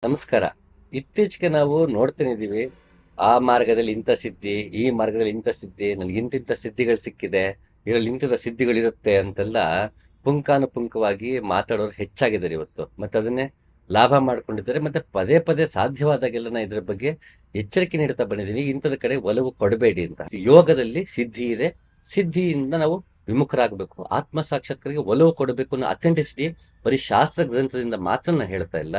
ನಮಸ್ಕಾರ. ಇತ್ತೀಚೆಗೆ ನಾವು ನೋಡ್ತಾನೆ ಇದೀವಿ. ಆ ಮಾರ್ಗದಲ್ಲಿ ಇಂಥ ಸಿದ್ಧಿ, ಈ ಮಾರ್ಗದಲ್ಲಿ ಇಂಥ ಸಿದ್ಧಿ, ನನಗೆ ಇಂತಿಂಥ ಸಿದ್ಧಿಗಳು ಸಿಕ್ಕಿದೆ, ಇದರಲ್ಲಿ ಇಂತಿಂಥ ಸಿದ್ಧಿಗಳಿರುತ್ತೆ ಅಂತೆಲ್ಲ ಪುಂಖಾನುಪುಂಖವಾಗಿ ಮಾತಾಡೋರು ಹೆಚ್ಚಾಗಿದ್ದಾರೆ ಇವತ್ತು. ಮತ್ತೆ ಅದನ್ನೇ ಲಾಭ ಮಾಡ್ಕೊಂಡಿದ್ದಾರೆ. ಮತ್ತೆ ಪದೇ ಪದೇ ಸಾಧ್ಯವಾದಾಗೆಲ್ಲ ನಾ ಇದ್ರ ಬಗ್ಗೆ ಎಚ್ಚರಿಕೆ ನೀಡ್ತಾ ಬಂದಿದ್ದೀನಿ. ಇಂಥದ ಕಡೆ ಒಲವು ಕೊಡಬೇಡಿ ಅಂತ. ಯೋಗದಲ್ಲಿ ಸಿದ್ಧಿ ಇದೆ. ಸಿದ್ಧಿಯಿಂದ ನಾವು ವಿಮುಖರಾಗಬೇಕು. ಆತ್ಮ ಸಾಕ್ಷಾತ್ಕಾರಕ್ಕೆ ಒಲವು ಕೊಡಬೇಕು ಅನ್ನೋ ಅಥೆಂಟಿಸಿಟಿ ಬರೀ ಶಾಸ್ತ್ರ ಗ್ರಂಥದಿಂದ ಮಾತ್ರ ನಾನು ಹೇಳ್ತಾ ಇಲ್ಲ.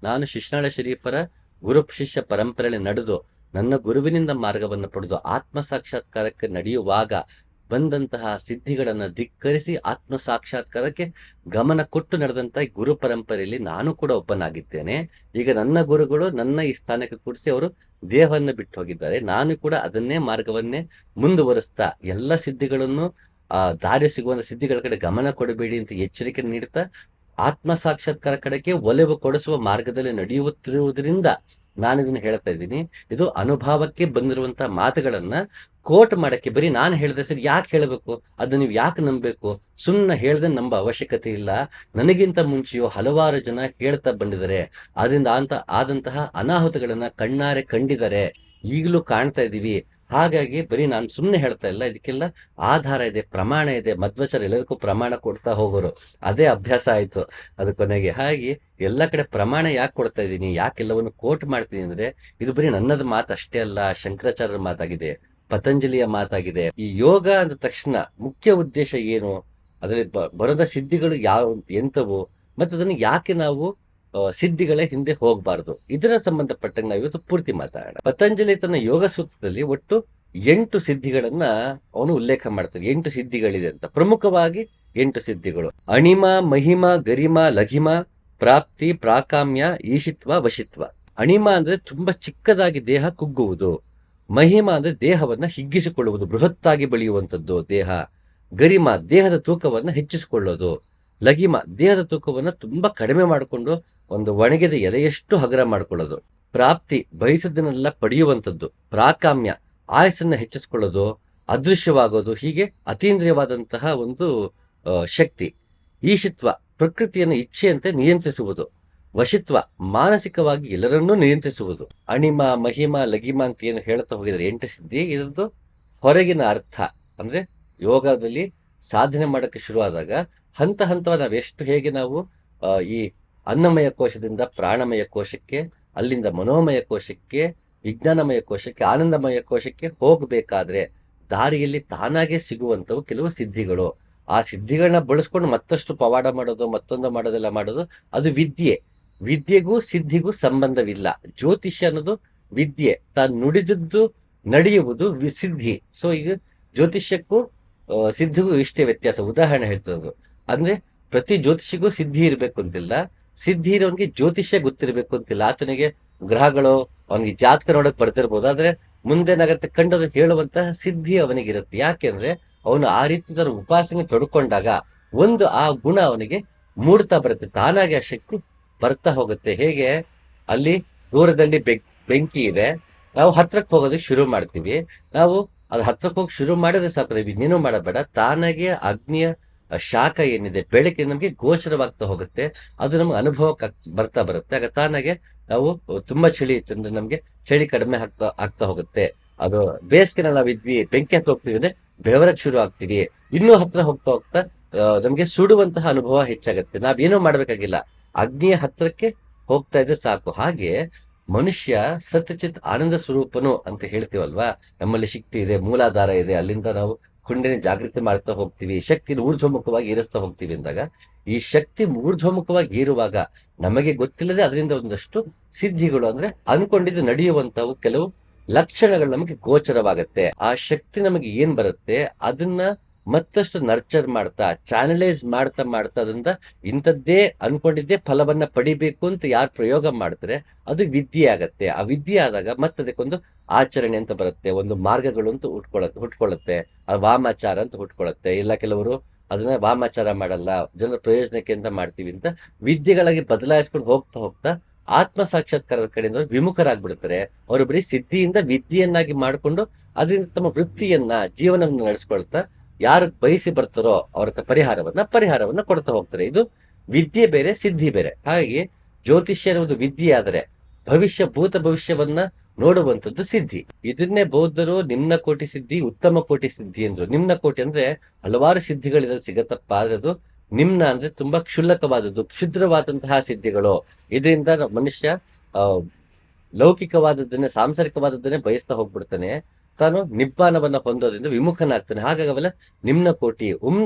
ನಾನು ಶಿಶ್ನಾಳ ಶರೀಫರ ಗುರು ಶಿಷ್ಯ ಪರಂಪರೆಯಲ್ಲಿ ನಡೆದು ನನ್ನ ಗುರುವಿನಿಂದ ಮಾರ್ಗವನ್ನು ಪಡೆದು ಆತ್ಮ ಸಾಕ್ಷಾತ್ಕಾರಕ್ಕೆ ನಡೆಯುವಾಗ ಬಂದಂತಹ ಸಿದ್ಧಿಗಳನ್ನು ಧಿಕ್ಕರಿಸಿ ಆತ್ಮ ಸಾಕ್ಷಾತ್ಕಾರಕ್ಕೆ ಗಮನ ಕೊಟ್ಟು ನಡೆದಂತಹ ಗುರು ಪರಂಪರೆಯಲ್ಲಿ ನಾನು ಕೂಡ ಒಬ್ಬನಾಗಿದ್ದೇನೆ. ಈಗ ನನ್ನ ಗುರುಗಳು ನನ್ನ ಈ ಸ್ಥಾನಕ್ಕೆ ಕೂಡಿಸಿ ಅವರು ದೇಹವನ್ನು ಬಿಟ್ಟು ಹೋಗಿದ್ದಾರೆ. ನಾನು ಕೂಡ ಅದನ್ನೇ ಮಾರ್ಗವನ್ನೇ ಮುಂದುವರಿಸ್ತಾ ಎಲ್ಲ ಸಿದ್ಧಿಗಳನ್ನು ದಾರಿ ಸಿಗುವಂತ ಸಿದ್ಧಿಗಳ ಕಡೆ ಗಮನ ಕೊಡಬೇಡಿ ಅಂತ ಎಚ್ಚರಿಕೆ ನೀಡುತ್ತಾ ಆತ್ಮ ಸಾಕ್ಷಾತ್ಕಾರ ಕಡೆಗೆ ಒಲವು ಕೊಡಿಸುವ ಮಾರ್ಗದಲ್ಲಿ ನಡೆಯುತ್ತಿರುವುದರಿಂದ ನಾನು ಇದನ್ನ ಹೇಳ್ತಾ ಇದ್ದೀನಿ. ಇದು ಅನುಭವಕ್ಕೆ ಬಂದಿರುವಂತಹ ಮಾತುಗಳನ್ನ ಕೋಟ್ ಮಾಡಕ್ಕೆ ಬರೀ ನಾನು ಹೇಳಿದೆ ಸರಿ ಯಾಕೆ ಹೇಳಬೇಕು, ಅದನ್ನ ನೀವು ಯಾಕೆ ನಂಬಬೇಕು? ಸುಮ್ಮನೆ ಹೇಳ್ದೆ ನಂಬ ಅವಶ್ಯಕತೆ ಇಲ್ಲ. ನನಗಿಂತ ಮುಂಚೆಯೋ ಹಲವಾರು ಜನ ಹೇಳ್ತಾ ಬಂದಿದ್ದಾರೆ. ಅದರಿಂದ ಆದಂತಹ ಅನಾಹುತಗಳನ್ನ ಕಣ್ಣಾರೆ ಕಂಡಿದ್ದಾರೆ, ಈಗಲೂ ಕಾಣ್ತಾ ಇದೀವಿ. ಹಾಗಾಗಿ ಬರೀ ನಾನು ಸುಮ್ಮನೆ ಹೇಳ್ತಾ ಇಲ್ಲ, ಇದಕ್ಕೆಲ್ಲ ಆಧಾರ ಇದೆ, ಪ್ರಮಾಣ ಇದೆ. ಮಧ್ವಾಚಾರ ಎಲ್ಲದಕ್ಕೂ ಪ್ರಮಾಣ ಕೊಡ್ತಾ ಹೋಗೋರು, ಅದೇ ಅಭ್ಯಾಸ ಆಯ್ತು ಅದು ಕೊನೆಗೆ. ಹಾಗೆ ಎಲ್ಲ ಕಡೆ ಪ್ರಮಾಣ ಯಾಕೆ ಕೊಡ್ತಾ ಇದ್ದೀನಿ, ಯಾಕೆಲ್ಲವನ್ನು ಕೋಟ್ ಮಾಡ್ತೀನಿ ಅಂದ್ರೆ ಇದು ಬರೀ ನನ್ನದು ಮಾತು ಅಷ್ಟೇ ಅಲ್ಲ, ಶಂಕರಾಚಾರ್ಯರ ಮಾತಾಗಿದೆ, ಪತಂಜಲಿಯ ಮಾತಾಗಿದೆ. ಈ ಯೋಗ ಅಂದ ತಕ್ಷಣ ಮುಖ್ಯ ಉದ್ದೇಶ ಏನು, ಅದರಲ್ಲಿ ಬರೋದ ಸಿದ್ಧಿಗಳು ಎಂತವು, ಮತ್ತೆ ಅದನ್ನು ಯಾಕೆ ನಾವು ಸಿದ್ಧಿಗಳೇ ಹಿಂದೆ ಹೋಗಬಾರದು, ಇದರ ಸಂಬಂಧಪಟ್ಟಂಗೆ ನಾವು ಇವತ್ತು ಪೂರ್ತಿ ಮಾತಾಡೋಣ. ಪತಂಜಲಿ ತನ್ನ ಯೋಗ ಸೂತ್ರದಲ್ಲಿ ಒಟ್ಟು 8 ಸಿದ್ಧಿಗಳನ್ನ ಅವನು ಉಲ್ಲೇಖ ಮಾಡ್ತಾನೆ. 8 ಸಿದ್ಧಿಗಳಿದೆ ಅಂತ. ಪ್ರಮುಖವಾಗಿ 8 ಸಿದ್ಧಿಗಳು: ಅಣಿಮ, ಮಹಿಮ, ಗರಿಮ, ಲಘಿಮ, ಪ್ರಾಪ್ತಿ, ಪ್ರಾಕಾಮ್ಯ, ಈಶಿತ್ವ, ವಶಿತ್ವ. ಅಣಿಮ ಅಂದ್ರೆ ತುಂಬಾ ಚಿಕ್ಕದಾಗಿ ದೇಹ ಕುಗ್ಗುವುದು. ಮಹಿಮ ಅಂದ್ರೆ ದೇಹವನ್ನ ಹಿಗ್ಗಿಸಿಕೊಳ್ಳುವುದು, ಬೃಹತ್ತಾಗಿ ಬೆಳೆಯುವಂಥದ್ದು ದೇಹ. ಗರಿಮ ದೇಹದ ತೂಕವನ್ನ ಹೆಚ್ಚಿಸಿಕೊಳ್ಳೋದು. ಲಘಿಮ ದೇಹದ ತೂಕವನ್ನ ತುಂಬಾ ಕಡಿಮೆ ಮಾಡಿಕೊಂಡು ಒಂದು ಒಣಗಿದ ಎದೆಯಷ್ಟು ಹಗರ ಮಾಡ್ಕೊಳ್ಳೋದು. ಪ್ರಾಪ್ತಿ ಬಯಸದನ್ನೆಲ್ಲ ಪಡೆಯುವಂಥದ್ದು. ಪ್ರಾಕಾಮ್ಯ ಆಯಸ್ಸನ್ನ ಹೆಚ್ಚಿಸ್ಕೊಳ್ಳೋದು, ಅದೃಶ್ಯವಾಗೋದು. ಹೀಗೆ ಅತೀಂದ್ರಿಯವಾದಂತಹ ಒಂದು ಶಕ್ತಿ. ಈಶಿತ್ವ ಪ್ರಕೃತಿಯನ್ನು ಇಚ್ಛೆಯಂತೆ ನಿಯಂತ್ರಿಸುವುದು. ವಶಿತ್ವ ಮಾನಸಿಕವಾಗಿ ಎಲ್ಲರನ್ನೂ ನಿಯಂತ್ರಿಸುವುದು. ಅಣಿಮ, ಮಹಿಮ, ಲಘಿಮ ಅಂತ ಏನು ಹೇಳ್ತಾ ಹೋಗಿದ್ದಾರೆ 8 ಸಿದ್ಧಿ, ಇದರದ್ದು ಹೊರಗಿನ ಅರ್ಥ ಅಂದ್ರೆ ಯೋಗದಲ್ಲಿ ಸಾಧನೆ ಮಾಡಕ್ಕೆ ಶುರುವಾದಾಗ ಹಂತ ಹಂತವಾಗಿ ಹೇಗೆ ನಾವು ಈ ಅನ್ನಮಯ ಕೋಶದಿಂದ ಪ್ರಾಣಮಯ ಕೋಶಕ್ಕೆ, ಅಲ್ಲಿಂದ ಮನೋಮಯ ಕೋಶಕ್ಕೆ, ವಿಜ್ಞಾನಮಯ ಕೋಶಕ್ಕೆ, ಆನಂದಮಯ ಕೋಶಕ್ಕೆ ಹೋಗಬೇಕಾದ್ರೆ ದಾರಿಯಲ್ಲಿ ತಾನಾಗೆ ಸಿಗುವಂತವು ಕೆಲವು ಸಿದ್ಧಿಗಳು. ಆ ಸಿದ್ಧಿಗಳನ್ನ ಬಳಸ್ಕೊಂಡು ಮತ್ತಷ್ಟು ಪವಾಡ ಮಾಡೋದು, ಮತ್ತೊಂದು ಮಾಡೋದೆಲ್ಲ ಮಾಡೋದು ಅದು ವಿದ್ಯೆ. ವಿದ್ಯೆಗೂ ಸಿದ್ಧಿಗೂ ಸಂಬಂಧವಿಲ್ಲ. ಜ್ಯೋತಿಷ್ಯ ಅನ್ನೋದು ವಿದ್ಯೆ, ತಾನು ನುಡಿದದ್ದು ನಡೆಯುವುದು ಸಿದ್ಧಿ. ಸೊ ಈಗ ಜ್ಯೋತಿಷ್ಯಕ್ಕೂ ಸಿದ್ಧಿಗೂ ಇಷ್ಟೇ ವ್ಯತ್ಯಾಸ. ಉದಾಹರಣೆ ಹೇಳ್ತದ್ದು ಅಂದ್ರೆ ಪ್ರತಿ ಜ್ಯೋತಿಷಿಗೂ ಸಿದ್ಧಿ ಇರ್ಬೇಕು ಅಂತಿಲ್ಲ, ಸಿದ್ಧಿ ಇರೋನ್ಗೆ ಜ್ಯೋತಿಷ್ಯ ಗೊತ್ತಿರ್ಬೇಕು ಅಂತಿಲ್ಲ. ಆತನಿಗೆ ಗ್ರಹಗಳು ಅವನಿಗೆ ಜಾತಕ ನೋಡಕ್ ಬರ್ತಿರ್ಬೋದು, ಆದ್ರೆ ಮುಂದೇನಾಗತ್ತೆ ಕಂಡು ಅದನ್ನ ಹೇಳುವಂತಹ ಸಿದ್ಧಿ ಅವನಿಗಿರುತ್ತೆ. ಯಾಕೆಂದ್ರೆ ಅವನು ಆ ರೀತಿ ತನ್ನ ಉಪಾಸನೆ ತೊಡ್ಕೊಂಡಾಗ ಒಂದು ಆ ಗುಣ ಅವನಿಗೆ ಮೂಡ್ತಾ ಬರುತ್ತೆ, ತಾನಾಗೆ ಆ ಶಕ್ತಿ ಬರ್ತಾ ಹೋಗುತ್ತೆ. ಹೇಗೆ ಅಲ್ಲಿ ದೂರದಲ್ಲಿ ಬೆಂಕಿ ಇದೆ, ನಾವು ಹತ್ರಕ್ಕೆ ಹೋಗೋದಕ್ಕೆ ಶುರು ಮಾಡ್ತೀವಿ. ನಾವು ಅದು ಹತ್ರಕ್ಕೆ ಹೋಗಿ ಶುರು ಮಾಡಿದ್ರೆ ಸಾಕು, ಇನ್ನೇನು ಮಾಡಬೇಡ, ತಾನಾಗೆ ಅಗ್ನಿಯ ಶಾಖ ಏನಿದೆ, ಬೆಳಕೆ ನಮ್ಗೆ ಗೋಚರವಾಗ್ತಾ ಹೋಗುತ್ತೆ. ಅದು ನಮ್ಗೆ ಅನುಭವಕ್ಕೆ ಬರ್ತಾ ಬರುತ್ತೆ. ಆಗ ತಾನಾಗೆ ನಾವು ತುಂಬಾ ಚಳಿ ಇತ್ತು ಅಂದ್ರೆ ನಮ್ಗೆ ಚಳಿ ಕಡಿಮೆ ಆಗ್ತಾ ಹೋಗುತ್ತೆ. ಅದು ಬೇಸಿಗೆನ ನಾವಿದ್ವಿ, ಬೆಂಕಿ ಹತ್ತ ಹೋಗ್ತೀವಿ ಅಂದ್ರೆ ಬೆವರಕ್ ಶುರು ಆಗ್ತೀವಿ. ಇನ್ನೂ ಹತ್ರ ಹೋಗ್ತಾ ಹೋಗ್ತಾ ನಮ್ಗೆ ಸುಡುವಂತಹ ಅನುಭವ ಹೆಚ್ಚಾಗತ್ತೆ. ನಾವೇನೂ ಮಾಡ್ಬೇಕಾಗಿಲ್ಲ, ಅಗ್ನಿಯ ಹತ್ರಕ್ಕೆ ಹೋಗ್ತಾ ಇದ್ರೆ ಸಾಕು. ಹಾಗೆ ಮನುಷ್ಯ ಸತ್ಯಚಿತ್ ಆನಂದ ಸ್ವರೂಪನು ಅಂತ ಹೇಳ್ತೀವಲ್ವಾ, ನಮ್ಮಲ್ಲಿ ಶಕ್ತಿ ಇದೆ, ಮೂಲಾಧಾರ ಇದೆ, ಅಲ್ಲಿಂದ ನಾವು ಕುಂಡನೆ ಜಾಗೃತಿ ಮಾಡ್ತಾ ಹೋಗ್ತೀವಿ, ಶಕ್ತಿನ ಊರ್ಧ್ವಮುಖವಾಗಿ ಏರಿಸ್ತಾ ಹೋಗ್ತೀವಿ ಅಂದಾಗ ಈ ಶಕ್ತಿ ಊರ್ಧ್ವಮುಖವಾಗಿ ಏರುವಾಗ ನಮಗೆ ಗೊತ್ತಿಲ್ಲದೆ ಅದರಿಂದ ಒಂದಷ್ಟು ಸಿದ್ಧಿಗಳು ಅಂದ್ರೆ ಅನ್ಕೊಂಡಿದ್ದು ನಡೆಯುವಂತವು ಕೆಲವು ಲಕ್ಷಣಗಳು ನಮಗೆ ಗೋಚರವಾಗತ್ತೆ. ಆ ಶಕ್ತಿ ನಮಗೆ ಏನ್ ಬರುತ್ತೆ ಅದನ್ನ ಮತ್ತಷ್ಟು ನರ್ಚರ್ ಮಾಡ್ತಾ, ಚಾನಲೈಸ್ ಮಾಡ್ತಾ ಅದರಿಂದ ಇಂಥದ್ದೇ ಅನ್ಕೊಂಡಿದ್ದೇ ಫಲವನ್ನ ಪಡಿಬೇಕು ಅಂತ ಯಾರು ಪ್ರಯೋಗ ಮಾಡ್ತಾರೆ ಅದು ವಿದ್ಯೆ ಆಗತ್ತೆ. ಆ ವಿದ್ಯೆ ಆದಾಗ ಮತ್ತದಕ್ಕೊಂದು ಆಚರಣೆ ಅಂತ ಬರುತ್ತೆ, ಒಂದು ಮಾರ್ಗಗಳು ಅಂತ ಹುಟ್ಕೊಳ್ಳುತ್ತೆ. ಆ ವಾಮಾಚಾರ ಅಂತ ಹುಟ್ಕೊಳ್ಳುತ್ತೆ. ಇಲ್ಲ ಕೆಲವರು ಅದನ್ನ ವಾಮಾಚಾರ ಮಾಡಲ್ಲ, ಜನರ ಪ್ರಯೋಜನಕ್ಕೆ ಅಂತ ಮಾಡ್ತೀವಿ ಅಂತ ವಿದ್ಯೆಗಳಾಗಿ ಬದಲಾಯಿಸ್ಕೊಂಡು ಹೋಗ್ತಾ ಆತ್ಮ ಸಾಕ್ಷಾತ್ಕಾರದ ಕಡೆಯಿಂದ ವಿಮುಖರಾಗ್ಬಿಡ್ತಾರೆ. ಅವರು ಬರೀ ಸಿದ್ಧಿಯಿಂದ ವಿದ್ಯೆಯನ್ನಾಗಿ ಮಾಡಿಕೊಂಡು ಅದರಿಂದ ತಮ್ಮ ವೃತ್ತಿಯನ್ನ, ಜೀವನವನ್ನು ನಡೆಸ್ಕೊಳ್ತಾ ಯಾರು ಬಯಸಿ ಬರ್ತಾರೋ ಅವ್ರ ಪರಿಹಾರವನ್ನ ಕೊಡ್ತಾ ಹೋಗ್ತಾರೆ. ಇದು ವಿದ್ಯೆ ಬೇರೆ, ಸಿದ್ಧಿ ಬೇರೆ. ಹಾಗೆ ಜ್ಯೋತಿಷ್ಯ ಅನ್ನೋದು ವಿದ್ಯೆ ಆದರೆ ಭೂತ ಭವಿಷ್ಯವನ್ನ ನೋಡುವಂಥದ್ದು ಸಿದ್ಧಿ. ಇದನ್ನೇ ಬೌದ್ಧರು ನಿಮ್ನ ಕೋಟಿ ಸಿದ್ಧಿ, ಉತ್ತಮ ಕೋಟಿ ಸಿದ್ಧಿ ಅಂದ್ರು. ನಿಮ್ನ ಕೋಟಿ ಅಂದ್ರೆ ಹಲವಾರು ಸಿದ್ಧಿಗಳಿರೋದು ಸಿಗತ್ತಪ್ಪ, ಆದ್ರೆ ಅದು ನಿಮ್ನ ಅಂದ್ರೆ ತುಂಬಾ ಕ್ಷುಲ್ಲಕವಾದದ್ದು, ಕ್ಷುದ್ರವಾದಂತಹ ಸಿದ್ಧಿಗಳು. ಇದರಿಂದ ಮನುಷ್ಯ ಆ ಲೌಕಿಕವಾದದ್ದನ್ನೇ, ಸಾಂಸಾರಿಕವಾದದ್ದನ್ನೇ ಬಯಸ್ತಾ ಹೋಗ್ಬಿಡ್ತಾನೆ. ತಾನು ನಿಬ್ಬಾನವನ್ನ ಹೊಂದೋದ್ರಿಂದ ವಿಮುಖನಾಗ್ತಾನೆ. ಹಾಗಾಗಿ ಅವೆಲ್ಲ ನಿಮ್ನ ಕೋಟಿ.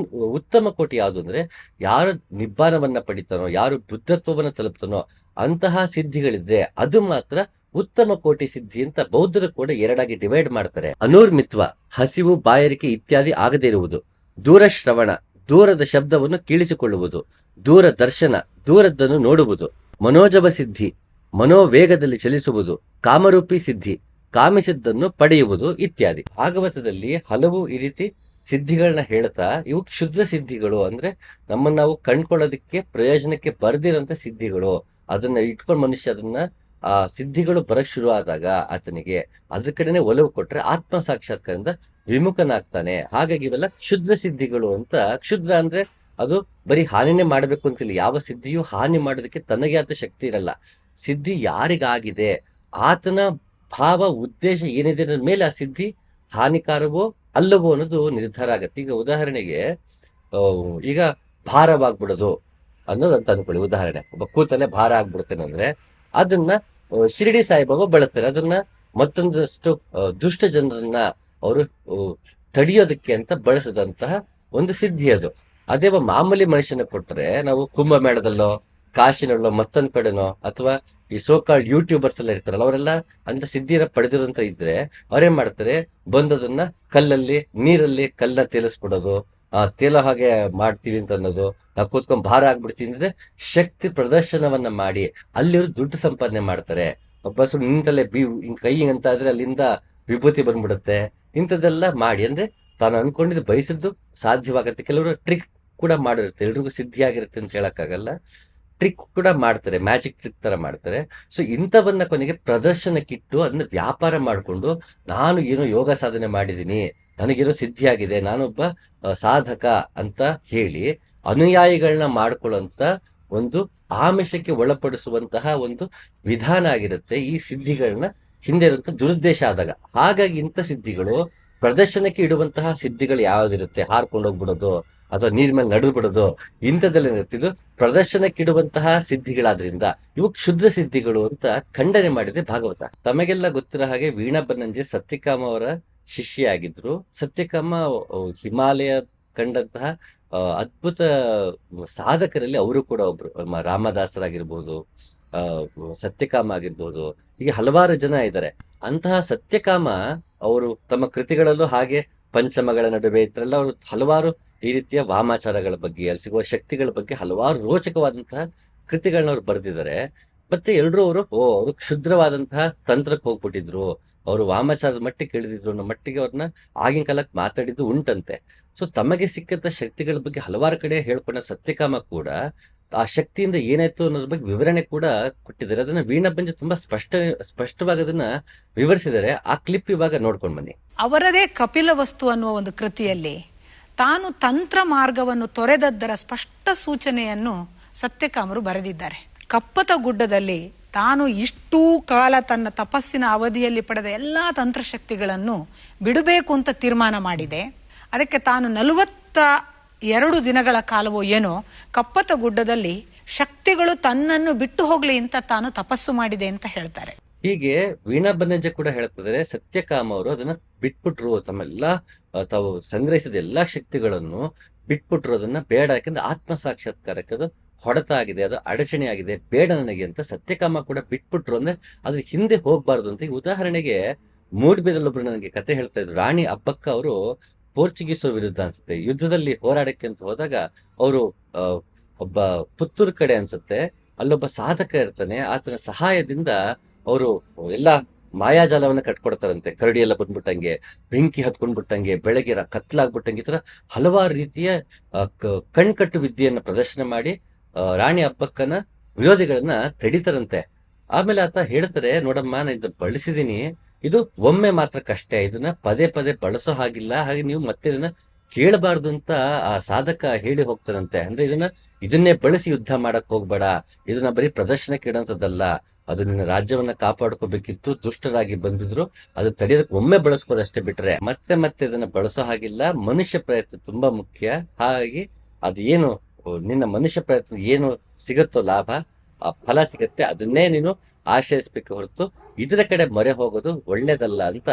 ಉತ್ತಮ ಕೋಟಿ ಯಾವುದು ಅಂದ್ರೆ, ಯಾರು ನಿಬ್ಬಾನವನ್ನ ಪಡಿತಾನೋ, ಯಾರು ಬುದ್ಧತ್ವವನ್ನ ತಲುಪ್ತಾನೋ ಅಂತಹ ಸಿದ್ಧಿಗಳಿದ್ರೆ ಅದು ಮಾತ್ರ ಉತ್ತಮ ಕೋಟಿ ಸಿದ್ಧಿ ಅಂತ ಬೌದ್ಧರು ಕೂಡ ಎರಡಾಗಿ ಡಿವೈಡ್ ಮಾಡ್ತಾರೆ. ಅನೂರ್ಮಿತ್ವ, ಹಸಿವು, ಬಾಯಾರಿಕೆ ಇತ್ಯಾದಿ ಆಗದೇ ಇರುವುದು. ದೂರಶ್ರವಣ, ದೂರದ ಶಬ್ದವನ್ನು ಕೇಳಿಸಿಕೊಳ್ಳುವುದು. ದೂರದರ್ಶನ, ದೂರದ್ದನ್ನು ನೋಡುವುದು. ಮನೋಜವ ಸಿದ್ಧಿ, ಮನೋವೇಗದಲ್ಲಿ ಚಲಿಸುವುದು. ಕಾಮರೂಪಿ ಸಿದ್ಧಿ, ಕಾಮಿಸಿದ್ದನ್ನು ಪಡೆಯುವುದು ಇತ್ಯಾದಿ. ಭಾಗವತದಲ್ಲಿ ಹಲವು ಈ ರೀತಿ ಸಿದ್ಧಿಗಳನ್ನ ಹೇಳ್ತಾ, ಇವು ಕ್ಷುದ್ರ ಸಿದ್ಧಿಗಳು ಅಂದ್ರೆ ನಮ್ಮನ್ನ ನಾವು ಕಂಡ್ಕೊಳ್ಳೋದಕ್ಕೆ ಪ್ರಯೋಜನಕ್ಕೆ ಬರ್ದಿರೋಂಥ ಸಿದ್ಧಿಗಳು. ಅದನ್ನ ಇಟ್ಕೊಂಡು ಮನುಷ್ಯ ಅದನ್ನ ಆ ಸಿದ್ಧಿಗಳು ಬರಕ್ ಶುರು ಆದಾಗ ಆತನಿಗೆ ಅದ್ರ ಕಡೆನೆ ಒಲವು ಕೊಟ್ರೆ ಆತ್ಮ ಸಾಕ್ಷಾತ್ಕಾರದಿಂದ ವಿಮುಖನಾಗ್ತಾನೆ. ಹಾಗಾಗಿ ಇವೆಲ್ಲ ಕ್ಷುದ್ರ ಸಿದ್ಧಿಗಳು ಅಂತ. ಕ್ಷುದ್ರ ಅಂದ್ರೆ ಅದು ಬರೀ ಹಾನಿನೇ ಮಾಡ್ಬೇಕು ಅಂತಿಲ್ಲ. ಯಾವ ಸಿದ್ಧಿಯೂ ಹಾನಿ ಮಾಡೋದಕ್ಕೆ ತನಗೆ ಆದ ಶಕ್ತಿ ಇರಲ್ಲ. ಸಿದ್ಧಿ ಯಾರಿಗಾಗಿದೆ, ಆತನ ಭಾವ ಉದ್ದೇಶ ಏನಿದೆ ಅನ್ನೋದ್ ಮೇಲೆ ಆ ಸಿದ್ಧಿ ಹಾನಿಕಾರವೋ ಅಲ್ಲವೋ ಅನ್ನೋದು ನಿರ್ಧಾರ ಆಗತ್ತೆ. ಈಗ ಉದಾಹರಣೆಗೆ ಈಗ ಭಾರವಾಗ್ಬಿಡೋದು ಅನ್ನೋದಂತ ಅನ್ಕೊಳ್ಳಿ. ಉದಾಹರಣೆ, ಒಬ್ಬ ಕೂತಲ್ಲೇ ಭಾರ ಆಗ್ಬಿಡ್ತೇನೆ ಅಂದ್ರೆ ಅದನ್ನ ಶಿರಡಿ ಸಾಯಿಬಾಬಾ ಬಳಸ್ತಾರೆ. ಅದನ್ನ ಮತ್ತೊಂದಷ್ಟು ದುಷ್ಟ ಜನರನ್ನ ಅವರು ತಡೆಯೋದಕ್ಕೆ ಅಂತ ಬಳಸದಂತಹ ಒಂದು ಸಿದ್ಧಿ ಅದು. ಅದೇ ಮಾಮೂಲಿ ಮನುಷ್ಯನ ಕೊಟ್ರೆ, ನಾವು ಕುಂಭಮೇಳದಲ್ಲೋ ಕಾಶಿನಲ್ಲೋ ಮತ್ತೊಂದ್ ಕಡೆನೋ ಅಥವಾ ಈ ಸೋಕಾಲ್ಡ್ ಯೂಟ್ಯೂಬರ್ಸ್ ಎಲ್ಲ ಇರ್ತಾರಲ್ಲ, ಅವರೆಲ್ಲ ಅಂತ ಸಿದ್ಧಿನ ಪಡೆದಿರಂತ ಇದ್ರೆ ಅವ್ರೇನ್ ಮಾಡ್ತಾರೆ, ಬಂದದನ್ನ ಕಲ್ಲಲ್ಲಿ ನೀರಲ್ಲಿ ಕಲ್ಲನ್ನ ತೇಲಿಸ್ಬಿಡೋದು, ತೇಲೋ ಹಾಗೆ ಮಾಡ್ತೀವಿ ಅಂತ ಅನ್ನೋದು, ನಾವು ಕೂತ್ಕೊಂಡ್ ಭಾರ ಆಗ್ಬಿಡ್ತೀವಿ ಅಂದ್ರೆ ಶಕ್ತಿ ಪ್ರದರ್ಶನವನ್ನ ಮಾಡಿ ಅಲ್ಲಿವ್ರು ದುಡ್ಡು ಸಂಪಾದನೆ ಮಾಡ್ತಾರೆ. ಒಬ್ಬ ನಿಂತಲ್ಲೇ ಕೈ ಅಂತ ಆದ್ರೆ ಅಲ್ಲಿಂದ ವಿಭೂತಿ ಬಂದ್ಬಿಡುತ್ತೆ. ಇಂಥದ್ದೆಲ್ಲ ಮಾಡಿ ಅಂದ್ರೆ ತಾನು ಅನ್ಕೊಂಡಿದ್ದು ಬಯಸಿದ್ದು ಸಾಧ್ಯವಾಗತ್ತೆ. ಕೆಲವರು ಟ್ರಿಕ್ ಕೂಡ ಮಾಡಿರುತ್ತೆ. ಎಲ್ರಿಗೂ ಸಿದ್ಧಿ ಆಗಿರುತ್ತೆ ಅಂತ ಹೇಳಕ್ಕಾಗಲ್ಲ. ಟ್ರಿಕ್ ಕೂಡ ಮಾಡ್ತಾರೆ, ಮ್ಯಾಜಿಕ್ ಟ್ರಿಕ್ ತರ ಮಾಡ್ತಾರೆ. ಸೊ ಇಂಥವನ್ನ ಕೊನೆಗೆ ಪ್ರದರ್ಶನಕ್ಕಿಟ್ಟು ಅದನ್ನ ವ್ಯಾಪಾರ ಮಾಡಿಕೊಂಡು, ನಾನು ಏನೋ ಯೋಗ ಸಾಧನೆ ಮಾಡಿದ್ದೀನಿ, ನನಗೇನೋ ಸಿದ್ಧಿ ಆಗಿದೆ, ನಾನೊಬ್ಬ ಸಾಧಕ ಅಂತ ಹೇಳಿ ಅನುಯಾಯಿಗಳನ್ನ ಮಾಡ್ಕೊಳ್ಳುವಂತ ಒಂದು ಆಮಿಷಕ್ಕೆ ಒಳಪಡಿಸುವಂತಹ ಒಂದು ವಿಧಾನ ಆಗಿರುತ್ತೆ ಈ ಸಿದ್ಧಿಗಳನ್ನ ಹಿಂದೆ ಇರುವಂತ ದುರುದ್ದೇಶ ಆದಾಗ. ಹಾಗಾಗಿ ಇಂಥ ಸಿದ್ಧಿಗಳು, ಪ್ರದರ್ಶನಕ್ಕೆ ಇಡುವಂತಹ ಸಿದ್ಧಿಗಳು ಯಾವ್ದಿರುತ್ತೆ, ಹಾರ್ಕೊಂಡು ಹೋಗ್ಬಿಡೋದು ಅಥವಾ ನೀರ್ ಮೇಲೆ ನಡೆದು ಬಿಡೋದು, ಇಂಥದ್ದೆಲ್ಲ ಇರುತ್ತೆ. ಇದು ಪ್ರದರ್ಶನಕ್ಕಿಡುವಂತಹ ಸಿದ್ಧಿಗಳಾದ್ರಿಂದ ಇವು ಕ್ಷುದ್ರ ಸಿದ್ಧಿಗಳು ಅಂತ ಖಂಡನೆ ಮಾಡಿದೆ ಭಾಗವತ. ತಮಗೆಲ್ಲ ಗೊತ್ತಿರೋ ಹಾಗೆ ವೀಣಾ ಬನ್ನಂಜೆ ಸತ್ಯಕಾಮ ಅವರ ಶಿಷ್ಯೆಯಾಗಿದ್ರು. ಸತ್ಯಕಾಮ ಹಿಮಾಲಯ ಕಂಡಂತಹ ಅದ್ಭುತ ಸಾಧಕರಲ್ಲಿ ಅವರು ಕೂಡ ಒಬ್ರು. ರಾಮದಾಸರಾಗಿರ್ಬೋದು, ಸತ್ಯಕಾಮ ಆಗಿರ್ಬೋದು, ಹೀಗೆ ಹಲವಾರು ಜನ ಇದ್ದಾರೆ. ಅಂತಹ ಸತ್ಯಕಾಮ ಅವರು ತಮ್ಮ ಕೃತಿಗಳಲ್ಲೂ ಹಾಗೆ ಪಂಚಮಗಳ ನಡುವೆ ಇದ್ರಲ್ಲ ಅವರು ಹಲವಾರು ಈ ರೀತಿಯ ವಾಮಾಚಾರಗಳ ಬಗ್ಗೆ, ಅಲ್ಲಿ ಸಿಗುವ ಶಕ್ತಿಗಳ ಬಗ್ಗೆ ಹಲವಾರು ರೋಚಕವಾದಂತಹ ಕೃತಿಗಳನ್ನ ಅವ್ರು ಬರೆದಿದ್ದಾರೆ. ಮತ್ತೆ ಎಲ್ರೂ ಅವರು ಕ್ಷುದ್ರವಾದಂತಹ ತಂತ್ರಕ್ಕೆ ಹೋಗ್ಬಿಟ್ಟಿದ್ರು, ಅವರು ವಾಮಾಚಾರದ ಮಟ್ಟಿಗೆ ಇಳಿದಿದ್ರು ಅನ್ನೋ ಮಟ್ಟಿಗೆ ಅವ್ರನ್ನ ಆಗಿನ ಕಾಲಕ್ಕೆ ಮಾತಾಡಿದ್ದು ಉಂಟಂತೆ. ಸೊ ತಮಗೆ ಸಿಕ್ಕಂತ ಶಕ್ತಿಗಳ ಬಗ್ಗೆ ಹಲವಾರು ಕಡೆ ಹೇಳ್ಕೊಂಡ ಸತ್ಯಕಾಮ ಕೂಡ ಆ ಶಕ್ತಿಯಿಂದ ಏನಾಯ್ತು ಅನ್ನೋದ್ರ ಬಗ್ಗೆ ವಿವರಣೆ ಕೂಡ ಕೊಟ್ಟಿದ್ದಾರೆ. ಅದನ್ನ ವೀಣಾ ಬಂಜೆ ತುಂಬಾ ಸ್ಪಷ್ಟವಾಗಿ ಅದನ್ನ ವಿವರಿಸಿದ್ದಾರೆ. ಆ ಕ್ಲಿಪ್ ಇವಾಗ ನೋಡ್ಕೊಂಡ್ ಬನ್ನಿ. ಅವರದೇ ಕಪಿಲ ವಸ್ತು ಅನ್ನುವ ಒಂದು ಕೃತಿಯಲ್ಲಿ ತಾನು ತಂತ್ರ ಮಾರ್ಗವನ್ನು ತೊರೆದದ್ದರ ಸ್ಪಷ್ಟ ಸೂಚನೆಯನ್ನು ಸತ್ಯಕಾಮರು ಬರೆದಿದ್ದಾರೆ. ಕಪ್ಪತ ಗುಡ್ಡದಲ್ಲಿ ತಾನು ಇಷ್ಟೂ ಕಾಲ ತನ್ನ ತಪಸ್ಸಿನ ಅವಧಿಯಲ್ಲಿ ಪಡೆದ ಎಲ್ಲಾ ತಂತ್ರಶಕ್ತಿಗಳನ್ನು ಬಿಡಬೇಕು ಅಂತ ತೀರ್ಮಾನ ಮಾಡಿದೆ. ಅದಕ್ಕೆ ತಾನು 42 ದಿನಗಳ ಕಾಲವೋ ಏನೋ ಕಪ್ಪತ ಗುಡ್ಡದಲ್ಲಿ ಶಕ್ತಿಗಳು ತನ್ನನ್ನು ಬಿಟ್ಟು ಹೋಗ್ಲಿ ಅಂತ ತಾನು ತಪಸ್ಸು ಮಾಡಿದೆ ಅಂತ ಹೇಳ್ತಾರೆ. ಹೀಗೆ ವೀಣಾ ಬನ್ನಂಜೆ ಕೂಡ ಹೇಳ್ತಿದ್ದಾರೆ, ಸತ್ಯಕಾಮ ಅವರು ಅದನ್ನ ಬಿಟ್ಬಿಟ್ರು, ತಮ್ಮೆಲ್ಲಾ ತಾವು ಸಂಗ್ರಹಿಸಿದ ಎಲ್ಲಾ ಶಕ್ತಿಗಳನ್ನು ಬಿಟ್ಬಿಟ್ರು, ಅದನ್ನ ಬೇಡ, ಯಾಕಂದ್ರೆ ಆತ್ಮ ಸಾಕ್ಷಾತ್ಕಾರಕ್ಕೆ ಅದು ಹೊಡೆತ ಆಗಿದೆ, ಅದು ಅಡಚಣೆ ಆಗಿದೆ, ಬೇಡ ನನಗೆ ಅಂತ ಸತ್ಯಕಾಮ ಕೂಡ ಬಿಟ್ಬಿಟ್ರು. ಅಂದ್ರೆ ಅದ್ರ ಹಿಂದೆ ಹೋಗ್ಬಾರ್ದು ಅಂತ. ಈಗ ಉದಾಹರಣೆಗೆ ಮೂಡ್ಬಿದಲ್ಲೊಬ್ರು ನನಗೆ ಕತೆ ಹೇಳ್ತಾ ಇದ್ರು. ರಾಣಿ ಅಬ್ಬಕ್ಕ ಅವರು ಪೋರ್ಚುಗೀಸರ ವಿರುದ್ಧ ಅನ್ಸುತ್ತೆ ಯುದ್ಧದಲ್ಲಿ ಹೋರಾಡಕ್ಕೆ ಅಂತ ಹೋದಾಗ ಅವರು ಒಬ್ಬ ಪುತ್ತೂರ್ ಕಡೆ ಅನ್ಸುತ್ತೆ, ಅಲ್ಲೊಬ್ಬ ಸಾಧಕ ಇರ್ತಾನೆ. ಆತನ ಸಹಾಯದಿಂದ ಅವರು ಎಲ್ಲಾ ಮಾಯಾಜಾಲವನ್ನ ಕಟ್ಕೊಡ್ತಾರಂತೆ. ಕರಡಿ ಎಲ್ಲ ಬಂದ್ಬಿಟ್ಟಂಗೆ, ಬೆಂಕಿ ಹತ್ಕೊಂಡ್ಬಿಟ್ಟಂಗೆ, ಬೆಳಗ್ಗೆ ಕತ್ಲಾಗ್ಬಿಟ್ಟಂಗೆ, ಈ ತರ ಹಲವಾರು ರೀತಿಯ ಕಣ್ಕಟ್ಟು ವಿದ್ಯೆಯನ್ನ ಪ್ರದರ್ಶನ ಮಾಡಿ ರಾಣಿ ಅಬ್ಬಕ್ಕನ ವಿರೋಧಿಗಳನ್ನ ತಡಿತಾರಂತೆ. ಆಮೇಲೆ ಆತ ಹೇಳ್ತಾರೆ, ನೋಡಮ್ಮ ನಾನು ಇದನ್ನ ಬಳಸಿದೀನಿ, ಇದು ಒಮ್ಮೆ ಮಾತ್ರ ಕಷ್ಟ, ಇದನ್ನ ಪದೇ ಪದೇ ಬಳಸೋ ಹಾಗಿಲ್ಲ, ಹಾಗೆ ನೀವು ಮತ್ತೆ ಇದನ್ನ ಕೇಳಬಾರ್ದು ಅಂತ ಆ ಸಾಧಕ ಹೇಳಿ ಹೋಗ್ತಾರಂತೆ. ಅಂದ್ರೆ ಇದನ್ನೇ ಬಳಸಿ ಯುದ್ಧ ಮಾಡಕ್ ಹೋಗ್ಬೇಡ, ಇದನ್ನ ಬರೀ ಪ್ರದರ್ಶನಕ್ಕೆ ಇಡೋಂಥದ್ದಲ್ಲ, ಅದು ನಿನ್ನ ರಾಜ್ಯವನ್ನ ಕಾಪಾಡ್ಕೋಬೇಕಿತ್ತು, ದುಷ್ಟರಾಗಿ ಬಂದಿದ್ರು. ಅದು ತಡೆಯೋದಕ್ಕೆ ಒಮ್ಮೆ ಬಳಸ್ಬೋದಷ್ಟೇ, ಬಿಟ್ರೆ ಮತ್ತೆ ಮತ್ತೆ ಇದನ್ನ ಬಳಸೋ ಹಾಗಿಲ್ಲ. ಮನುಷ್ಯ ಪ್ರಯತ್ನ ತುಂಬಾ ಮುಖ್ಯ. ಹಾಗಾಗಿ ಅದು ಏನು ನಿನ್ನ ಮನುಷ್ಯ ಪ್ರಯತ್ನ ಏನು ಸಿಗುತ್ತೋ ಲಾಭ, ಆ ಫಲ ಸಿಗತ್ತೆ, ಅದನ್ನೇ ನೀನು ಆಶ್ರಯಿಸ್ಬೇಕು ಹೊರತು ಇದರ ಕಡೆ ಮೊರೆ ಹೋಗೋದು ಒಳ್ಳೇದಲ್ಲ ಅಂತ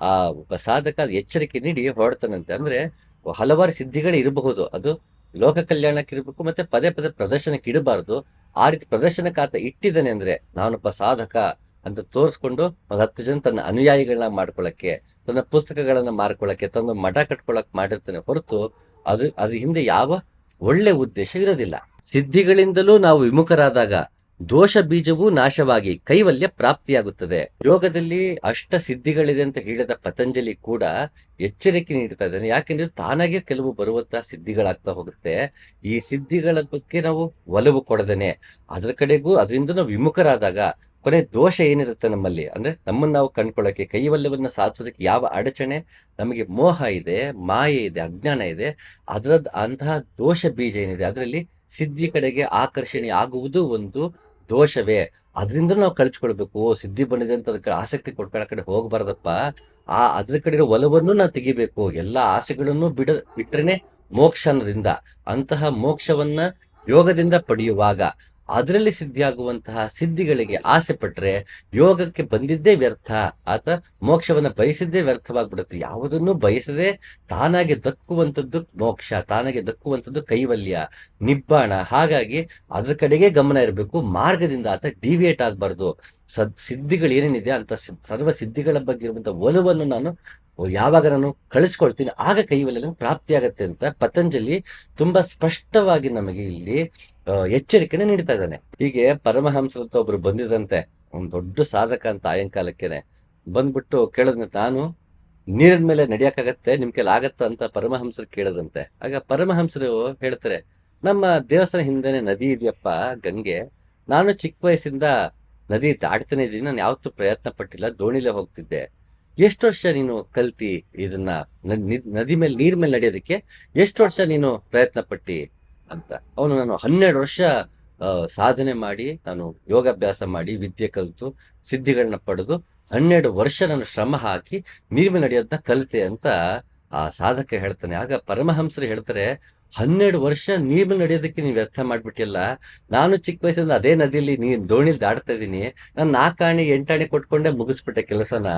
ಆ ಒಬ್ಬ ಸಾಧಕ ಎಚ್ಚರಿಕೆ ನೀಡಿ ಹೊರಡ್ತಾನಂತೆ. ಅಂದ್ರೆ ಹಲವಾರು ಸಿದ್ಧಿಗಳೇ ಇರಬಹುದು, ಅದು ಲೋಕ ಕಲ್ಯಾಣಕ್ಕೆ ಇರಬೇಕು, ಮತ್ತೆ ಪದೇ ಪದೇ ಪ್ರದರ್ಶನಕ್ಕೆ ಇಡಬಾರ್ದು. ಆ ರೀತಿ ಪ್ರದರ್ಶನಕ್ಕೆ ಆತ ಇಟ್ಟಿದ್ದಾನೆ ಅಂದ್ರೆ ನಾನೊಬ್ಬ ಸಾಧಕ ಅಂತ ತೋರಿಸ್ಕೊಂಡು ಒಂದು 10 ಜನ ತನ್ನ ಅನುಯಾಯಿಗಳನ್ನ ಮಾಡ್ಕೊಳಕ್ಕೆ, ತನ್ನ ಪುಸ್ತಕಗಳನ್ನ ಮಾರ್ಕೊಳಕ್ಕೆ, ತನ್ನ ಮಠ ಕಟ್ಕೊಳಕ್ ಮಾಡಿರ್ತಾನೆ ಹೊರತು ಅದ್ರ ಹಿಂದೆ ಯಾವ ಒಳ್ಳೆ ಉದ್ದೇಶ ಇರೋದಿಲ್ಲ. ಸಿದ್ಧಿಗಳಿಂದಲೂ ನಾವು ವಿಮುಖರಾದಾಗ ದೋಷ ಬೀಜವೂ ನಾಶವಾಗಿ ಕೈವಲ್ಯ ಪ್ರಾಪ್ತಿಯಾಗುತ್ತದೆ. ಯೋಗದಲ್ಲಿ ಅಷ್ಟ ಸಿದ್ಧಿಗಳಿದೆ ಅಂತ ಹೇಳಿದ ಪತಂಜಲಿ ಕೂಡ ಎಚ್ಚರಿಕೆ ನೀಡ್ತಾ ಇದ್ದಾನೆ. ಯಾಕೆಂದ್ರೆ ತಾನಾಗೆ ಕೆಲವು ಬರುವಂತಹ ಸಿದ್ಧಿಗಳಾಗ್ತಾ ಹೋಗುತ್ತೆ. ಈ ಸಿದ್ಧಿಗಳ ಬಗ್ಗೆ ನಾವು ಒಲವು ಕೊಡದೇನೆ ಅದ್ರ ಕಡೆಗೂ ಅದರಿಂದ ನಾವು ವಿಮುಖರಾದಾಗ ಕೊನೆ ದೋಷ ಏನಿರುತ್ತೆ ನಮ್ಮಲ್ಲಿ, ಅಂದ್ರೆ ನಮ್ಮನ್ನ ನಾವು ಕಂಡ್ಕೊಳ್ಳೋಕೆ, ಕೈವಲ್ಯವನ್ನ ಸಾಧಿಸೋದಕ್ಕೆ ಯಾವ ಅಡಚಣೆ ನಮಗೆ ಮೋಹ ಇದೆ, ಮಾಯೆ ಇದೆ, ಅಜ್ಞಾನ ಇದೆ, ಅಂತಹ ದೋಷ ಬೀಜ ಏನಿದೆ ಅದರಲ್ಲಿ ಸಿದ್ಧಿ ಕಡೆಗೆ ಆಕರ್ಷಣೆ ಆಗುವುದು ಒಂದು ದೋಷವೇ. ಅದರಿಂದ ನಾವು ಕಳ್ಚ್ಕೊಳ್ಬೇಕು. ಸಿದ್ಧಿ ಬಂದಿದೆ ಅಂತ ಅದಕ್ಕೆ ಆಸಕ್ತಿ ಕೊಟ್ಕೊಳ್ಳೋ ಕಡೆ ಹೋಗ್ಬಾರ್ದಪ್ಪ. ಅದ್ರ ಕಡೆ ಇರೋ ಒಲವನ್ನು ನಾವು ತೆಗಿಬೇಕು. ಎಲ್ಲಾ ಆಸೆಗಳನ್ನು ಬಿಟ್ರೇನೆ ಮೋಕ್ಷ ಅನ್ನೋದ್ರಿಂದ. ಅಂತಹ ಮೋಕ್ಷವನ್ನ ಯೋಗದಿಂದ ಪಡೆಯುವಾಗ ಅದರಲ್ಲಿ ಸಿದ್ಧಿಯಾಗುವಂತಹ ಸಿದ್ಧಿಗಳಿಗೆ ಆಸೆ ಪಟ್ರೆ ಯೋಗಕ್ಕೆ ಬಂದಿದ್ದೇ ವ್ಯರ್ಥ. ಆತ ಮೋಕ್ಷವನ್ನ ಬಯಸಿದ್ದೇ ವ್ಯರ್ಥವಾಗ್ಬಿಡುತ್ತೆ. ಯಾವುದನ್ನು ಬಯಸದೆ ತಾನಾಗೆ ದಕ್ಕುವಂಥದ್ದು ಮೋಕ್ಷ, ತಾನಾಗೆ ದಕ್ಕುವಂಥದ್ದು ಕೈವಲ್ಯ, ನಿಬ್ಬಾಣ. ಹಾಗಾಗಿ ಅದ್ರ ಕಡೆಗೆ ಗಮನ ಇರಬೇಕು. ಮಾರ್ಗದಿಂದ ಆತ ಡಿವಿಯೇಟ್ ಆಗ್ಬಾರ್ದು. ಸಿದ್ಧಿಗಳು ಏನೇನಿದೆ ಅಂತ ಸರ್ವ ಸಿದ್ಧಿಗಳ ಬಗ್ಗೆ ಇರುವಂತಹ ಒಲವನ್ನು ನಾನು ಯಾವಾಗ ನಾನು ಕಳಿಸ್ಕೊಳ್ತೀನಿ ಆಗ ಕೈವಲ್ಯ ಪ್ರಾಪ್ತಿಯಾಗತ್ತೆ ಅಂತ ಪತಂಜಲಿ ತುಂಬಾ ಸ್ಪಷ್ಟವಾಗಿ ನಮಗೆ ಇಲ್ಲಿ ಎಚ್ಚರಿಕೆನೆ ನೀಡ್ತಾ ಇದ್ದಾನೆ. ಹೀಗೆ ಪರಮಹಂಸರು ಅಂತ ಒಬ್ರು ಬಂದಿದ್ರಂತೆ, ಒಂದ್ ದೊಡ್ಡ ಸಾಧಕ ಅಂತ ಆಯಂಕಾಲಕ್ಕೇನೆ ಬಂದ್ಬಿಟ್ಟು ಕೇಳಿದ್ನ, ನಾನು ನೀರಿನ ಮೇಲೆ ನಡಿಯಕ್ಕಾಗತ್ತೆ, ನಿಮ್ ಕೈಲಿ ಆಗತ್ತ ಅಂತ ಪರಮಹಂಸರು ಕೇಳದಂತೆ. ಆಗ ಪರಮಹಂಸರು ಹೇಳ್ತಾರೆ, ನಮ್ಮ ದೇವಸ್ಥಾನ ಹಿಂದೆನೆ ನದಿ ಇದೆಯಪ್ಪ, ಗಂಗೆ. ನಾನು ಚಿಕ್ಕ ವಯಸ್ಸಿಂದ ನದಿ ದಾಟ್ತಾನೆ ಇದ್ದೀನಿ, ನಾನು ಯಾವತ್ತೂ ಪ್ರಯತ್ನ ಪಟ್ಟಿಲ್ಲ, ದೋಣಿಲೇ ಹೋಗ್ತಿದ್ದೆ. ಎಷ್ಟು ವರ್ಷ ನೀನು ಕಲ್ತಿ ಇದನ್ನ ನದಿ ಮೇಲೆ ನೀರ್ ಮೇಲೆ ನಡೆಯೋದಕ್ಕೆ ಎಷ್ಟು ವರ್ಷ ನೀನು ಪ್ರಯತ್ನ ಪಟ್ಟಿ ಅಂತ. ನಾನು 12 ವರ್ಷ ಸಾಧನೆ ಮಾಡಿ, ನಾನು ಯೋಗಾಭ್ಯಾಸ ಮಾಡಿ, ವಿದ್ಯೆ ಕಲಿತು, ಸಿದ್ಧಿಗಳನ್ನ ಪಡೆದು 12 ವರ್ಷ ನಾನು ಶ್ರಮ ಹಾಕಿ ನೀರ್ ಮೇಲೆ ನಡೆಯೋದನ್ನ ಕಲಿತೆ ಅಂತ ಆ ಸಾಧಕ ಹೇಳ್ತಾನೆ. ಆಗ ಪರಮಹಂಸರು ಹೇಳ್ತಾರೆ, 12 ವರ್ಷ ನೀರ್ ಮೇಲೆ ನಡೆಯೋದಕ್ಕೆ ನೀನ್ ವ್ಯರ್ಥ ಮಾಡ್ಬಿಟ್ಟಿಲ್ಲ. ನಾನು ಚಿಕ್ಕ ವಯಸ್ಸಿಂದ ಅದೇ ನದಿಯಲ್ಲಿ ದೋಣಿಲಿ ದಾಡ್ತಾ ಇದ್ದೀನಿ. ನಾನು 4 ಆಣೆ 8 ಆಣೆ ಕೊಟ್ಕೊಂಡೆ ಮುಗಿಸ್ಬಿಟ್ಟೆ ಕೆಲಸನ.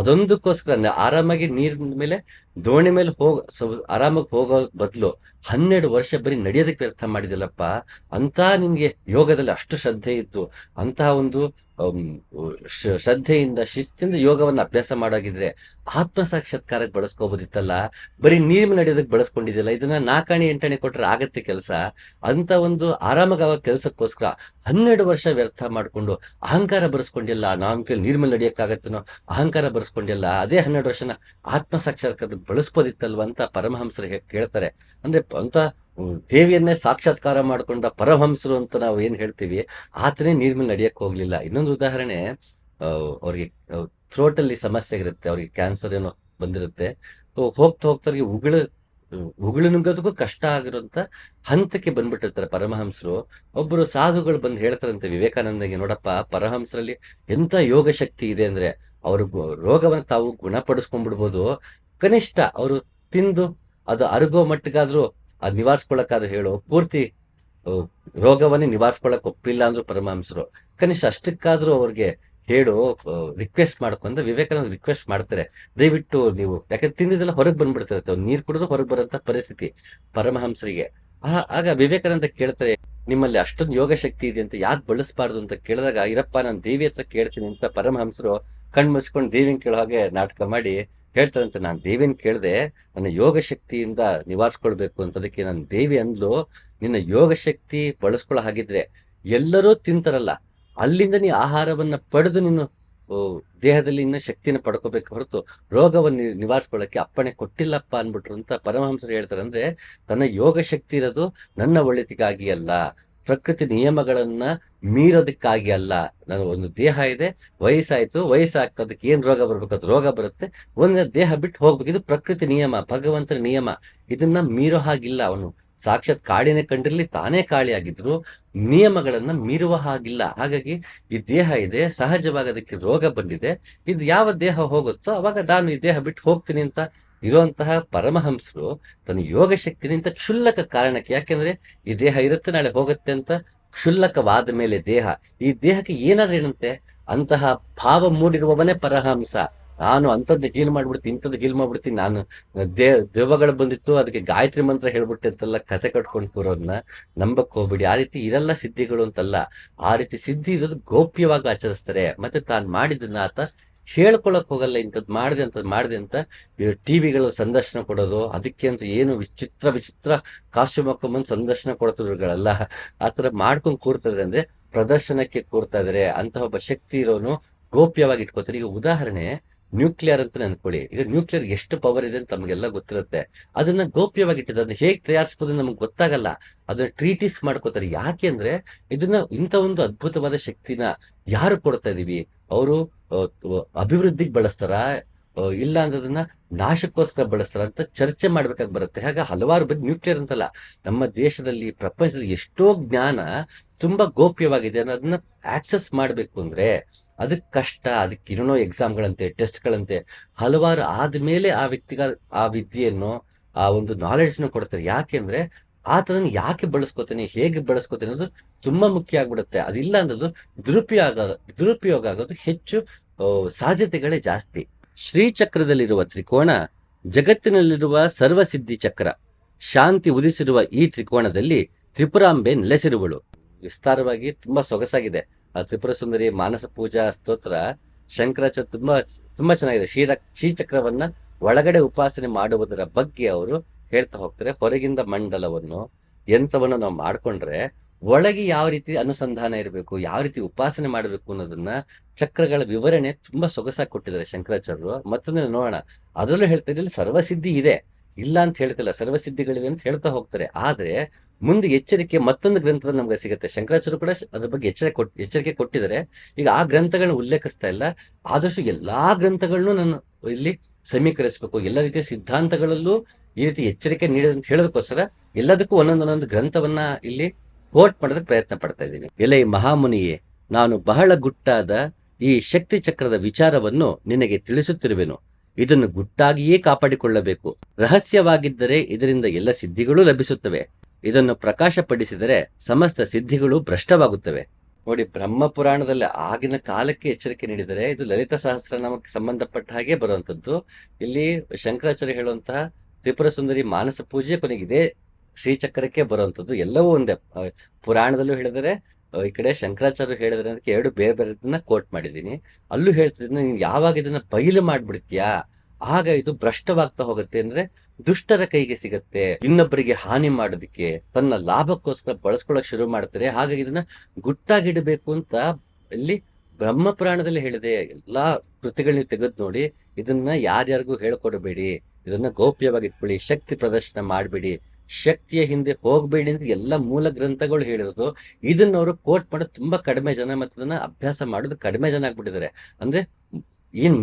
ಅದೊಂದಕ್ಕೋಸ್ಕರ ಆರಾಮಾಗಿ ನೀರ್ ಮೇಲೆ ದೋಣಿ ಮೇಲೆ ಆರಾಮಾಗಿ ಹೋಗೋ ಬದಲು 12 ವರ್ಷ ಬರೀ ನಡೆಯೋದಕ್ಕೆ ವ್ಯರ್ಥ ಮಾಡಿದಿಲ್ಲಪ್ಪ. ಅಂತ ನಿನ್ಗೆ ಯೋಗದಲ್ಲಿ ಅಷ್ಟು ಶ್ರದ್ಧೆ ಇತ್ತು, ಅಂತಹ ಒಂದು ಶ್ರದ್ಧೆಯಿಂದ ಶಿಸ್ತಿಂದ ಯೋಗವನ್ನ ಅಭ್ಯಾಸ ಮಾಡೋಗಿದ್ರೆ ಆತ್ಮ ಸಾಕ್ಷಾತ್ಕಾರಕ್ಕೆ ಬಳಸ್ಕೋಬೋದಿತ್ತಲ್ಲ. ಬರೀ ನೀರ್ ಮೇಲೆ ನಡೆಯೋದಕ್ಕೆ ಬಳಸ್ಕೊಂಡಿದ್ದಿಲ್ಲ. ಇದನ್ನ 4 ಆಣೆ 8 ಆಣೆ ಕೊಟ್ರೆ ಆಗತ್ತೆ ಕೆಲಸ. ಅಂತ ಒಂದು ಆರಾಮಾಗವ ಕೆಲ್ಸಕ್ಕೋಸ್ಕರ 12 ವರ್ಷ ವ್ಯರ್ಥ ಮಾಡ್ಕೊಂಡು ಅಹಂಕಾರ ಬರ್ಸ್ಕೊಂಡಿಲ್ಲ. ನಾನ್ ನೀರ್ ಮೇಲೆ ನಡೆಯಕ್ಕಾಗತ್ತನೋ ಅಹಂಕಾರ ಬರ್ಸ್ಕೊಂಡಿಲ್ಲ. ಅದೇ 12 ವರ್ಷನ ಆತ್ಮ ಸಾಕ್ಷಾತ್ಕಾರ ಬಳಸ್ಬೋದಿತ್ತಲ್ವ ಅಂತ ಪರಮಹಂಸರು ಕೇಳ್ತಾರೆ. ಅಂದ್ರೆ ಅಂತ ದೇವಿಯನ್ನೇ ಸಾಕ್ಷಾತ್ಕಾರ ಮಾಡ್ಕೊಂಡ ಪರಮಹಂಸರು ಅಂತ ನಾವು ಏನ್ ಹೇಳ್ತೀವಿ, ಆತನೇ ನೀರ್ ಮೇಲೆ ನಡೆಯಕ್ ಹೋಗ್ಲಿಲ್ಲ. ಇನ್ನೊಂದು ಉದಾಹರಣೆ, ಅವ್ರಿಗೆ ಥ್ರೋಟ್ ಅಲ್ಲಿ ಸಮಸ್ಯೆ ಇರುತ್ತೆ, ಅವ್ರಿಗೆ ಕ್ಯಾನ್ಸರ್ ಏನೋ ಬಂದಿರುತ್ತೆ. ಹೋಗ್ತಾ ಹೋಗ್ತಾ ಉಗುಳು ನುಂಗೋದಕ್ಕೂ ಕಷ್ಟ ಆಗಿರೋಂತ ಹಂತಕ್ಕೆ ಬಂದ್ಬಿಟ್ಟಿರ್ತಾರೆ ಪರಮಹಂಸರು. ಒಬ್ಬರು ಸಾಧುಗಳು ಬಂದು ಹೇಳ್ತಾರಂತೆ ವಿವೇಕಾನಂದಗೆ, ನೋಡಪ್ಪ, ಪರಮಹಂಸರಲ್ಲಿ ಎಂತ ಯೋಗ ಶಕ್ತಿ ಇದೆ ಅಂದ್ರೆ ಅವ್ರ ರೋಗವನ್ನ ತಾವು ಗುಣಪಡಿಸ್ಕೊಂಡ್ಬಿಡ್ಬೋದು. ಕನಿಷ್ಠ ಅವರು ತಿಂದು ಅದು ಅರುಗೋ ಮಟ್ಟಿಗಾದ್ರೂ ಅದ್ ನಿವಾರಿಸ್ಕೊಳಕ್ಕಾದ್ರೂ ಹೇಳು. ಪೂರ್ತಿ ರೋಗವನ್ನೇ ನಿವಾರಿಸ್ಕೊಳಕ್ ಒಪ್ಪಿಲ್ಲ ಅಂದ್ರು ಪರಮಹಂಸರು. ಕನಿಷ್ಠ ಅಷ್ಟಕ್ಕಾದ್ರೂ ಅವ್ರಿಗೆ ಹೇಳು, ರಿಕ್ವೆಸ್ಟ್ ಮಾಡ್ಕೊಂಡ ವಿವೇಕಾನಂದ ರಿಕ್ವೆಸ್ಟ್ ಮಾಡ್ತಾರೆ, ದಯವಿಟ್ಟು ನೀವು, ಯಾಕಂದ್ರೆ ತಿಂದಿದ್ದೆಲ್ಲ ಹೊರಗೆ ಬಂದ್ಬಿಡ್ತಿರತ್ತೆ, ನೀರ್ ಕುಡಿದು ಹೊರಗೆ ಬರೋಂತ ಪರಿಸ್ಥಿತಿ ಪರಮಹಂಸರಿಗೆ. ಆಗ ವಿವೇಕಾನಂದ ಕೇಳ್ತಾರೆ, ನಿಮ್ಮಲ್ಲಿ ಅಷ್ಟೊಂದು ಯೋಗ ಶಕ್ತಿ ಇದೆ ಅಂತ ಯಾಕೆ ಬಳಸಬಾರ್ದು ಅಂತ ಕೇಳಿದಾಗ, ಇರಪ್ಪ ನಾನು ದೇವಿ ಹತ್ರ ಕೇಳ್ತೀನಿ ಅಂತ ಪರಮಹಂಸರು ಕಣ್ಮುಚ್ಕೊಂಡು ದೇವಿನ ಕೇಳೋ ಹಾಗೆ ನಾಟಕ ಮಾಡಿ ಹೇಳ್ತಾರಂತೆ, ನಾನು ದೇವಿನ ಕೇಳ್ದೆ, ನನ್ನ ಯೋಗ ಶಕ್ತಿಯಿಂದ ನಿವಾರಿಸ್ಕೊಳ್ಬೇಕು ಅಂತ. ಅದಕ್ಕೆ ನಾನು ದೇವಿ ಅಂದ್ಲು, ನಿನ್ನ ಯೋಗ ಶಕ್ತಿ ಬಳಸ್ಕೊಳ್ಳೋ ಹಾಗಿದ್ರೆ ಎಲ್ಲರೂ ತಿಂತಾರಲ್ಲ, ಅಲ್ಲಿಂದ ನೀ ಆಹಾರವನ್ನ ಪಡೆದು ನೀನು ದೇಹದಲ್ಲಿ ಇನ್ನ ಶಕ್ತಿನ ಪಡ್ಕೋಬೇಕು ಹೊರತು ರೋಗವನ್ನು ನಿವಾರಿಸ್ಕೊಳ್ಳಕ್ಕೆ ಅಪ್ಪಣೆ ಕೊಟ್ಟಿಲ್ಲಪ್ಪ ಅನ್ಬಿಟ್ರು ಅಂತ ಪರಮಹಂಸರು ಹೇಳ್ತಾರೆ. ಅಂದ್ರೆ ತನ್ನ ಯೋಗ ಶಕ್ತಿ ಇರೋದು ನನ್ನ ಒಳಿತಿಗಾಗಿ ಅಲ್ಲ, ಪ್ರಕೃತಿ ನಿಯಮಗಳನ್ನ ಮೀರೋದಕ್ಕಾಗಿ ಅಲ್ಲ. ನಾನು ಒಂದು ದೇಹ ಇದೆ, ವಯಸ್ಸಾಗ್ತಾ ಅದಕ್ಕೆ ಏನ್ ರೋಗ ಬರ್ಬೇಕು, ಅದು ರೋಗ ಬರುತ್ತೆ, ಒಂದೇ ದೇಹ ಬಿಟ್ಟು ಹೋಗ್ಬೇಕು. ಇದು ಪ್ರಕೃತಿ ನಿಯಮ, ಭಗವಂತನ ನಿಯಮ. ಇದನ್ನ ಮೀರೋ ಹಾಗಿಲ್ಲ. ಅವನು ಸಾಕ್ಷಾತ್ ಕಾಳಿನೇ ಕಂಡಿರ್ಲಿ, ತಾನೇ ಕಾಳಿ ಆಗಿದ್ರು ನಿಯಮಗಳನ್ನ ಮೀರುವ ಹಾಗಿಲ್ಲ. ಹಾಗಾಗಿ ಈ ದೇಹ ಇದೆ, ಸಹಜವಾಗಿ ಅದಕ್ಕೆ ರೋಗ ಬಂದಿದೆ, ಇದು ಯಾವ ದೇಹ ಹೋಗುತ್ತೋ ಅವಾಗ ನಾನು ಈ ದೇಹ ಬಿಟ್ಟು ಹೋಗ್ತೀನಿ ಅಂತ ಇರುವಂತಹ ಪರಮಹಂಸರು ತನ್ನ ಯೋಗ ಶಕ್ತಿನಿಂದ ಕ್ಷುಲ್ಲಕ ಕಾರಣಕ್ಕೆ, ಯಾಕೆಂದ್ರೆ ಈ ದೇಹ ಇರುತ್ತೆ ನಾಳೆ ಹೋಗುತ್ತೆ ಅಂತ ಕ್ಷುಲ್ಲಕವಾದ ಮೇಲೆ ದೇಹ, ಈ ದೇಹಕ್ಕೆ ಏನಾದ್ರೆ ಏನಂತೆ ಅಂತಹ ಭಾವ ಮೂಡಿರುವವನೇ ಪರಹಂಸ. ನಾನು ಅಂಥದ್ದು ಹೀಲ್ ಮಾಡ್ಬಿಡ್ತೀನಿ, ಇಂಥದ್ದು ಹೀಲ್ ಮಾಡ್ಬಿಡ್ತೀನಿ, ನಾನು ದೆವ್ವಗಳು ಬಂದಿತ್ತು ಅದಕ್ಕೆ ಗಾಯತ್ರಿ ಮಂತ್ರ ಹೇಳ್ಬಿಟ್ಟೆ ಅಂತೆಲ್ಲ ಕತೆ ಕಟ್ಕೊಂಡು ಕೂರೋದನ್ನ ನಂಬಕ್ ಹೋಗ್ಬಿಡಿ. ಆ ರೀತಿ ಇರಲ್ಲ ಸಿದ್ಧಿಗಳು ಅಂತಲ್ಲ. ಆ ರೀತಿ ಸಿದ್ಧಿ ಇರೋದು ಗೌಪ್ಯವಾಗಿ ಆಚರಿಸ್ತಾರೆ. ಮತ್ತೆ ತಾನು ಮಾಡಿದ್ದನ್ನ ಆತ ಹೇಳ್ಕೊಳಕ್ ಹೋಗಲ್ಲ, ಇಂಥದ್ದು ಮಾಡಿದೆ ಅಂತ ಟಿವಿಗಳ ಸಂದರ್ಶನ ಕೊಡೋದು, ಅದಕ್ಕೆ ಅಂತ ಏನು ವಿಚಿತ್ರ ವಿಚಿತ್ರ ಕಾಸ್ಟ್ಯೂಮ್ ಹಾಕೊಂಬಂದು ಸಂದರ್ಶನ ಕೊಡ್ತಿರೋಗಳಲ್ಲ, ಆತರ ಮಾಡ್ಕೊಂಡು ಕೂರ್ತದೆ ಅಂದ್ರೆ ಪ್ರದರ್ಶನಕ್ಕೆ ಕೂರ್ತಾ ಇದಾರೆ. ಅಂತಹ ಒಬ್ಬ ಶಕ್ತಿ ಇರೋನು ಗೋಪ್ಯವಾಗಿ ಇಟ್ಕೋತಾರೆ. ಈಗ ಉದಾಹರಣೆ ನ್ಯೂಕ್ಲಿಯರ್ ಅಂತ ಅನ್ಕೊಳ್ಳಿ. ಈಗ ನ್ಯೂಕ್ಲಿಯರ್ ಎಷ್ಟು ಪವರ್ ಇದೆ ಅಂತ ನಮಗೆಲ್ಲ ಗೊತ್ತಿರುತ್ತೆ. ಅದನ್ನ ಗೋಪ್ಯವಾಗಿ ಇಟ್ಟಿದೆ, ಅದನ್ನ ಹೇಗೆ ತಯಾರಿಸಬಹುದು ನಮ್ಗೆ ಗೊತ್ತಾಗಲ್ಲ. ಅದನ್ನ ಟ್ರೀಟಿಸ್ ಮಾಡ್ಕೋತಾರೆ. ಯಾಕೆ ಅಂದ್ರೆ ಇದನ್ನ ಇಂಥ ಒಂದು ಅದ್ಭುತವಾದ ಶಕ್ತಿನ ಯಾರು ಕೊಡ್ತಾ ಇದೀವಿ, ಅವರು ಅಭಿವೃದ್ಧಿಗೆ ಬಳಸ್ತಾರ, ಇಲ್ಲ ಅಂದ್ರೆ ನಾಶಕ್ಕೋಸ್ಕರ ಬಳಸ್ತಾರ ಅಂತ ಚರ್ಚೆ ಮಾಡ್ಬೇಕಾಗಿ ಬರುತ್ತೆ. ಹಾಗೆ ಹಲವಾರು ಬರೀ ನ್ಯೂಕ್ಲಿಯರ್ ಅಂತಲ್ಲ, ನಮ್ಮ ದೇಶದಲ್ಲಿ ಪ್ರಪಂಚದಲ್ಲಿ ಎಷ್ಟೋ ಜ್ಞಾನ ತುಂಬಾ ಗೋಪ್ಯವಾಗಿದೆ. ಅನ್ನೋದನ್ನ ಆಕ್ಸೆಸ್ ಮಾಡ್ಬೇಕು ಅಂದ್ರೆ ಅದಕ್ಕೆ ಕಷ್ಟ, ಅದಕ್ಕೆ ಇನ್ನೂ ಎಕ್ಸಾಮ್ಗಳಂತೆ, ಟೆಸ್ಟ್ಗಳಂತೆ ಹಲವಾರು ಆದ್ಮೇಲೆ ಆ ವ್ಯಕ್ತಿಗ ಆ ವಿದ್ಯೆಯನ್ನು, ಆ ಒಂದು ನಾಲೆಡ್ಜ್ನ ಕೊಡ್ತಾರೆ. ಯಾಕೆಂದ್ರೆ ಆತನನ್ನು ಯಾಕೆ ಬಳಸ್ಕೋತಾನೆ, ಹೇಗೆ ಬಳಸ್ಕೋತಾನೆ ಅನ್ನೋದು ತುಂಬಾ ಮುಖ್ಯ ಆಗ್ಬಿಡುತ್ತೆ. ಅದಿಲ್ಲ ಅನ್ನೋದು ದುರುಪಯೋಗ ಆಗೋದು ಹೆಚ್ಚು ಸಾಧ್ಯತೆಗಳೇ ಜಾಸ್ತಿ. ಶ್ರೀಚಕ್ರದಲ್ಲಿರುವ ತ್ರಿಕೋಣ ಜಗತ್ತಿನಲ್ಲಿರುವ ಸರ್ವಸಿದ್ಧಿ ಚಕ್ರ. ಶಾಂತಿ ಉದಿಸಿರುವ ಈ ತ್ರಿಕೋಣದಲ್ಲಿ ತ್ರಿಪುರಾಂಬೆ ನೆಲೆಸಿರುವಳು. ವಿಸ್ತಾರವಾಗಿ ತುಂಬಾ ಸೊಗಸಾಗಿದೆ ಆ ತ್ರಿಪುರ ಸುಂದರಿ ಮಾನಸ ಪೂಜಾ ಸ್ತೋತ್ರ. ಶಂಕರಾಚಾರ್ಯ ತುಂಬಾ ಚೆನ್ನಾಗಿದೆ. ಶ್ರೀಚಕ್ರವನ್ನ ಒಳಗಡೆ ಉಪಾಸನೆ ಮಾಡುವುದರ ಬಗ್ಗೆ ಅವರು ಹೇಳ್ತಾ ಹೋಗ್ತಾರೆ. ಹೊರಗಿಂದ ಮಂಡಲವನ್ನು, ಯಂತ್ರವನ್ನು ನಾವು ಮಾಡ್ಕೊಂಡ್ರೆ ಒಳಗೆ ಯಾವ ರೀತಿ ಅನುಸಂಧಾನ ಇರಬೇಕು, ಯಾವ ರೀತಿ ಉಪಾಸನೆ ಮಾಡಬೇಕು ಅನ್ನೋದನ್ನ ಚಕ್ರಗಳ ವಿವರಣೆ ತುಂಬಾ ಸೊಗಸಾಗಿ ಕೊಟ್ಟಿದ್ದಾರೆ ಶಂಕರಾಚಾರ್ಯರು. ಮತ್ತೊಂದು ನೋಡೋಣ, ಅದರಲ್ಲೂ ಹೇಳ್ತಾ ಇದ್ರಲ್ಲಿ ಸರ್ವಸಿದ್ಧಿ ಇದೆ, ಇಲ್ಲ ಅಂತ ಹೇಳ್ತಿಲ್ಲ, ಸರ್ವಸಿದ್ಧಿಗಳಿವೆ ಅಂತ ಹೇಳ್ತಾ ಹೋಗ್ತಾರೆ. ಆದ್ರೆ ಮುಂದೆ ಎಚ್ಚರಿಕೆ ಮತ್ತೊಂದು ಗ್ರಂಥದಲ್ಲಿ ನಮ್ಗೆ ಸಿಗುತ್ತೆ. ಶಂಕರಾಚಾರ್ಯರು ಕೂಡ ಅದ್ರ ಬಗ್ಗೆ ಎಚ್ಚರಿಕೆ ಕೊಟ್ಟಿದ್ದಾರೆ. ಈಗ ಆ ಗ್ರಂಥಗಳನ್ನ ಉಲ್ಲೇಖಿಸ್ತಾ ಇಲ್ಲ, ಆದಷ್ಟು ಎಲ್ಲಾ ಗ್ರಂಥಗಳನ್ನು ನಾನು ಇಲ್ಲಿ ಸಮೀಕರಿಸಬೇಕು. ಎಲ್ಲ ರೀತಿಯ ಸಿದ್ಧಾಂತಗಳಲ್ಲೂ ಈ ರೀತಿ ಎಚ್ಚರಿಕೆ ನೀಡಿದೆ ಅಂತ ಹೇಳೋದಕ್ಕೋಸ್ಕರ ಎಲ್ಲದಕ್ಕೂ ಒಂದೊಂದೊಂದು ಗ್ರಂಥವನ್ನ ಇಲ್ಲಿ ಕೋಟ್ ಮಾಡೋದಕ್ಕೆ ಪ್ರಯತ್ನ ಪಡ್ತಾ ಇದ್ದೀನಿ. ಎಲೆ ಮಹಾಮುನಿಯೇ, ನಾನು ಬಹಳ ಗುಟ್ಟಾದ ಈ ಶಕ್ತಿ ಚಕ್ರದ ವಿಚಾರವನ್ನು ನಿನಗೆ ತಿಳಿಸುತ್ತಿರುವೆನು. ಇದನ್ನು ಗುಟ್ಟಾಗಿಯೇ ಕಾಪಾಡಿಕೊಳ್ಳಬೇಕು. ರಹಸ್ಯವಾಗಿದ್ದರೆ ಇದರಿಂದ ಎಲ್ಲ ಸಿದ್ಧಿಗಳೂ ಲಭಿಸುತ್ತವೆ. ಇದನ್ನು ಪ್ರಕಾಶಪಡಿಸಿದರೆ ಸಮಸ್ತ ಸಿದ್ಧಿಗಳು ಭ್ರಷ್ಟವಾಗುತ್ತವೆ. ನೋಡಿ, ಬ್ರಹ್ಮ ಪುರಾಣದಲ್ಲಿ ಆಗಿನ ಕಾಲಕ್ಕೆ ಎಚ್ಚರಿಕೆ ನೀಡಿದರೆ, ಇದು ಲಲಿತ ಸಹಸ್ರನಾಮಕ್ಕೆ ಸಂಬಂಧಪಟ್ಟ ಹಾಗೆ ಬರುವಂತದ್ದು. ಇಲ್ಲಿ ಶಂಕರಾಚಾರ್ಯ ಹೇಳುವಂತಹ ತ್ರಿಪುರ ಸುಂದರಿ ಮಾನಸ ಪೂಜೆ ಕೊನೆಗಿದೆ ಶ್ರೀಚಕ್ರಕ್ಕೆ ಬರುವಂತದ್ದು. ಎಲ್ಲವೂ ಒಂದೇ. ಪುರಾಣದಲ್ಲೂ ಹೇಳಿದರೆ, ಈ ಕಡೆ ಶಂಕರಾಚಾರ್ಯ ಹೇಳಿದ್ರೆ ಅದಕ್ಕೆ ಎರಡು ಬೇರೆ ಬೇರೆದನ್ನ ಕೋಟ್ ಮಾಡಿದ್ದೀನಿ. ಅಲ್ಲೂ ಹೇಳ್ತಿದ್ದೀನಿ, ನೀನು ಯಾವಾಗ ಇದನ್ನ ಬಯಲು ಮಾಡ್ಬಿಡ್ತೀಯಾ ಆಗ ಇದು ಭ್ರಷ್ಟವಾಗ್ತಾ ಹೋಗುತ್ತೆ. ಅಂದ್ರೆ ದುಷ್ಟರ ಕೈಗೆ ಸಿಗತ್ತೆ, ಇನ್ನೊಬ್ಬರಿಗೆ ಹಾನಿ ಮಾಡೋದಕ್ಕೆ ತನ್ನ ಲಾಭಕ್ಕೋಸ್ಕರ ಬಳಸ್ಕೊಳಕ್ ಶುರು ಮಾಡ್ತಾರೆ. ಹಾಗಾಗಿ ಇದನ್ನ ಗುಟ್ಟಾಗಿಡಬೇಕು ಅಂತ ಇಲ್ಲಿ ಬ್ರಹ್ಮ ಪುರಾಣದಲ್ಲಿ ಹೇಳಿದೆ. ಎಲ್ಲಾ ಕೃತಿಗಳು ನೀವು ತೆಗೆದು ನೋಡಿ, ಇದನ್ನ ಯಾರ್ಯಾರಿಗೂ ಹೇಳ್ಕೊಡ್ಬೇಡಿ, ಇದನ್ನ ಗೌಪ್ಯವಾಗಿ ಇಟ್ಕೊಳ್ಳಿ, ಶಕ್ತಿ ಪ್ರದರ್ಶನ ಮಾಡ್ಬೇಡಿ, ಶಕ್ತಿಯ ಹಿಂದೆ ಹೋಗ್ಬೇಡಿ ಅಂತ ಎಲ್ಲ ಮೂಲ ಗ್ರಂಥಗಳು ಹೇಳಿರೋದು. ಇದನ್ನ ಅವರು ಕೋಟ್ ಮಾಡೋದು ತುಂಬಾ ಕಡಿಮೆ ಜನ, ಮತ್ತೆ ಅದನ್ನ ಅಭ್ಯಾಸ ಮಾಡೋದು ಕಡಿಮೆ ಜನ ಆಗ್ಬಿಟ್ಟಿದ್ದಾರೆ. ಅಂದ್ರೆ ಏನ್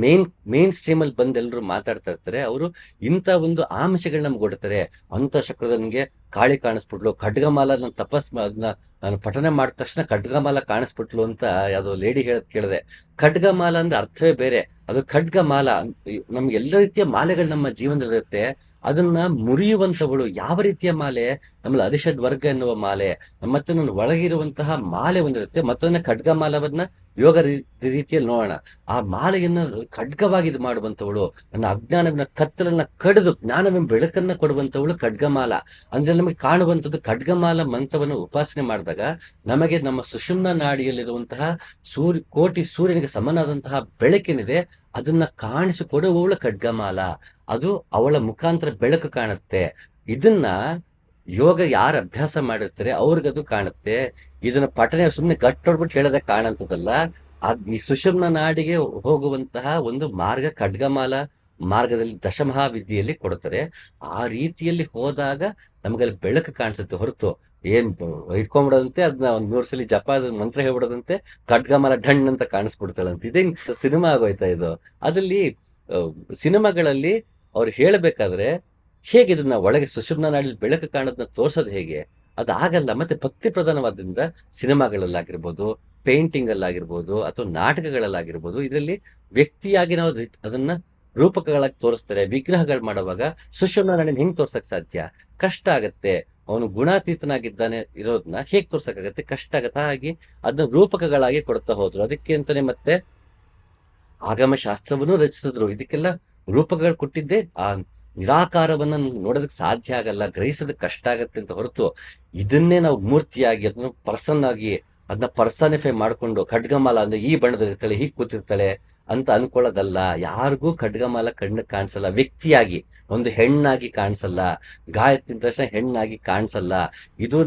ಮೇನ್ ಸ್ಟ್ರೀಮ್ ಅಲ್ಲಿ ಬಂದು ಎಲ್ಲರೂ ಮಾತಾಡ್ತಾ ಇರ್ತಾರೆ, ಅವರು ಇಂಥ ಒಂದು ಆಮಿಷಗಳನ್ನ ನಮ್ಗೆ ಕೊಡ್ತಾರೆ. ಅಂತ ಶಕ್ರದ ನನಗೆ ಕಾಳಿ ಕಾಣಿಸ್ಬಿಟ್ಲು, ಖಡ್ಗಮಾಲ ನಾನು ಅದನ್ನ ನಾನು ಪಠನೆ ಮಾಡಿದ ತಕ್ಷಣ ಖಡ್ಗಮಾಲ ಕಾಣಿಸ್ಬಿಟ್ಲು ಅಂತ ಯಾವ್ದೋ ಲೇಡಿ ಕೇಳಿದೆ. ಖಡ್ಗಮಾಲ ಅಂದ್ರೆ ಅರ್ಥವೇ ಬೇರೆ. ಅದು ಖಡ್ಗಮಾಲ, ನಮ್ಗೆ ಎಲ್ಲ ರೀತಿಯ ಮಾಲೆಗಳು ನಮ್ಮ ಜೀವನದಲ್ಲಿರುತ್ತೆ. ಅದನ್ನ ಮುರಿಯುವಂತವಳು ಯಾವ ರೀತಿಯ ಮಾಲೆ? ನಮ್ಮಲ್ಲಿ ಅರಿಷಡ್ ವರ್ಗ ಎನ್ನುವ ಮಾಲೆ, ಮತ್ತೆ ನನ್ನ ಒಳಗಿರುವಂತಹ ಮಾಲೆ ಒಂದಿರುತ್ತೆ. ಮತ್ತೊಂದನ್ನ ಖಡ್ಗಮಾಲವನ್ನ ಯೋಗ ರೀತಿಯಲ್ಲಿ ನೋಡೋಣ. ಆ ಮಾಲೆಯನ್ನ ಖಡ್ಗವಾಗಿ ಇದು ಮಾಡುವಂತವಳು, ನನ್ನ ಅಜ್ಞಾನವನ್ನ ಕತ್ತಲನ್ನ ಕಡಿದು ಜ್ಞಾನವೆಂಬ ಬೆಳಕನ್ನ ಕೊಡುವಂತವಳು ಖಡ್ಗಮಾಲ. ಅಂದ್ರೆ ನಮಗೆ ಕಾಣುವಂಥದ್ದು ಖಡ್ಗಮಾಲ ಮಂತ್ರವನ್ನು ಉಪಾಸನೆ ಮಾಡಿದಾಗ ನಮಗೆ ನಮ್ಮ ಸುಷುಮ್ನ ನಾಡಿಯಲ್ಲಿರುವಂತಹ ಕೋಟಿ ಸೂರ್ಯನಿಗೆ ಸಮನಾದಂತಹ ಬೆಳಕೇನಿದೆ ಅದನ್ನ ಕಾಣಿಸಿಕೊಡುವವಳು ಖಡ್ಗಮಾಲ. ಅದು ಅವಳ ಮುಖಾಂತರ ಬೆಳಕು ಕಾಣುತ್ತೆ. ಇದನ್ನ ಯೋಗ ಯಾರು ಅಭ್ಯಾಸ ಮಾಡಿರ್ತಾರೆ ಅವ್ರಿಗದು ಕಾಣುತ್ತೆ. ಇದನ್ನ ಪಠನೆ ಸುಮ್ಮನೆ ಗಟ್ಟೊಡ್ಬಿಟ್ಟು ಹೇಳೋದಕ್ಕೆ ಕಾಣಂತದಲ್ಲ. ಈ ಸುಷುಮ್ನ ನಾಡಿಗೆ ಹೋಗುವಂತಹ ಒಂದು ಮಾರ್ಗ ಖಡ್ಗಮಾಲ ಮಾರ್ಗದಲ್ಲಿ ದಶಮಹಾವಿದ್ಯೆಯಲ್ಲಿ ಕೊಡ್ತಾರೆ. ಆ ರೀತಿಯಲ್ಲಿ ಹೋದಾಗ ನಮಗಲ್ಲಿ ಬೆಳಕು ಕಾಣಿಸುತ್ತೆ ಹೊರತು ಏನ್ ಇಟ್ಕೊಂಡ್ಬಿಡೋದಂತೆ, ಅದನ್ನ ಒಂದ್ 100 ಸಲ ಜಪ ಮಂತ್ರ ಹೇಳ್ಬಿಡೋದಂತೆ ಖಡ್ಗಮಾಲ ಢಣ್ ಅಂತ ಕಾಣಿಸ್ಬಿಡ್ತಾಳಂತ. ಇದೇ ಸಿನಿಮಾ ಆಗೋಯ್ತಾ ಇದು. ಅದ್ರಲ್ಲಿ ಸಿನಿಮಾಗಳಲ್ಲಿ ಅವ್ರು ಹೇಳ್ಬೇಕಾದ್ರೆ ಹೇಗೆ ಇದನ್ನ ಒಳಗೆ ಸುಷುಮ್ನ ನಾಡಿಲಿ ಬೆಳಕು ಕಾಣೋದನ್ನ ತೋರ್ಸೋದು ಹೇಗೆ? ಅದು ಆಗಲ್ಲ. ಮತ್ತೆ ಭಕ್ತಿ ಪ್ರಧಾನವಾದ್ರಿಂದ ಸಿನಿಮಾಗಳಲ್ಲಾಗಿರ್ಬೋದು, ಪೇಂಟಿಂಗ್ ಅಲ್ಲಾಗಿರ್ಬೋದು, ಅಥವಾ ನಾಟಕಗಳಲ್ಲಾಗಿರ್ಬೋದು, ಇದರಲ್ಲಿ ವ್ಯಕ್ತಿಯಾಗಿ ನಾವು ಅದನ್ನ ರೂಪಕಗಳಾಗಿ ತೋರಿಸ್ತಾರೆ. ವಿಗ್ರಹಗಳು ಮಾಡುವಾಗ ಸುಷುಮ್ನ ನಾಡಿನ ಹೆಂಗ್ ತೋರ್ಸಕ್ ಸಾಧ್ಯ? ಕಷ್ಟ ಆಗತ್ತೆ. ಅವನು ಗುಣಾತೀತನಾಗಿದ್ದಾನೆ ಇರೋದನ್ನ ಹೇಗ್ ತೋರ್ಸಕ್ಕಾಗತ್ತೆ? ಕಷ್ಟ ಆಗತ್ತೆ. ಹಾಗಾಗಿ ಅದನ್ನ ರೂಪಕಗಳಾಗಿ ಕೊಡ್ತಾ ಹೋದ್ರು. ಅದಕ್ಕೆ ಅಂತಾನೆ ಮತ್ತೆ ಆಗಮ ಶಾಸ್ತ್ರವನ್ನು ರಚಿಸಿದ್ರು. ಇದಕ್ಕೆಲ್ಲ ರೂಪಗಳು ಕೊಟ್ಟಿದ್ದೆ ಆ ನಿರಾಕಾರವನ್ನ ನೋಡೋದಕ್ಕೆ ಸಾಧ್ಯ ಆಗಲ್ಲ, ಗ್ರಹಿಸೋದಕ್ಕೆ ಕಷ್ಟ ಆಗತ್ತೆ ಅಂತ ಹೊರತು, ಇದನ್ನೇ ನಾವು ಮೂರ್ತಿಯಾಗಿ ಅದನ್ನ ಪರ್ಸನ್ ಆಗಿ ಅದನ್ನ ಪರ್ಸನಿಫೈ ಮಾಡ್ಕೊಂಡು ಖಡ್ಗಮಾಲ ಅಂದ್ರೆ ಈ ಬಣ್ಣದಲ್ಲಿರ್ತಾಳೆ, ಹೀಗ್ ಕೂತಿರ್ತಾಳೆ ಅಂತ ಅನ್ಕೊಳ್ಳೋದಲ್ಲ. ಯಾರಿಗೂ ಖಡ್ಗಮಾಲ ಕಣ್ಣು ಕಾಣಿಸಲ್ಲ. ವ್ಯಕ್ತಿಯಾಗಿ ಒಂದು ಹೆಣ್ಣಾಗಿ ಕಾಣಿಸಲ್ಲ. ಗಾಯತ್ರಿ ತಕ್ಷಣ ಹೆಣ್ಣಾಗಿ ಕಾಣಿಸಲ್ಲ. ಇದು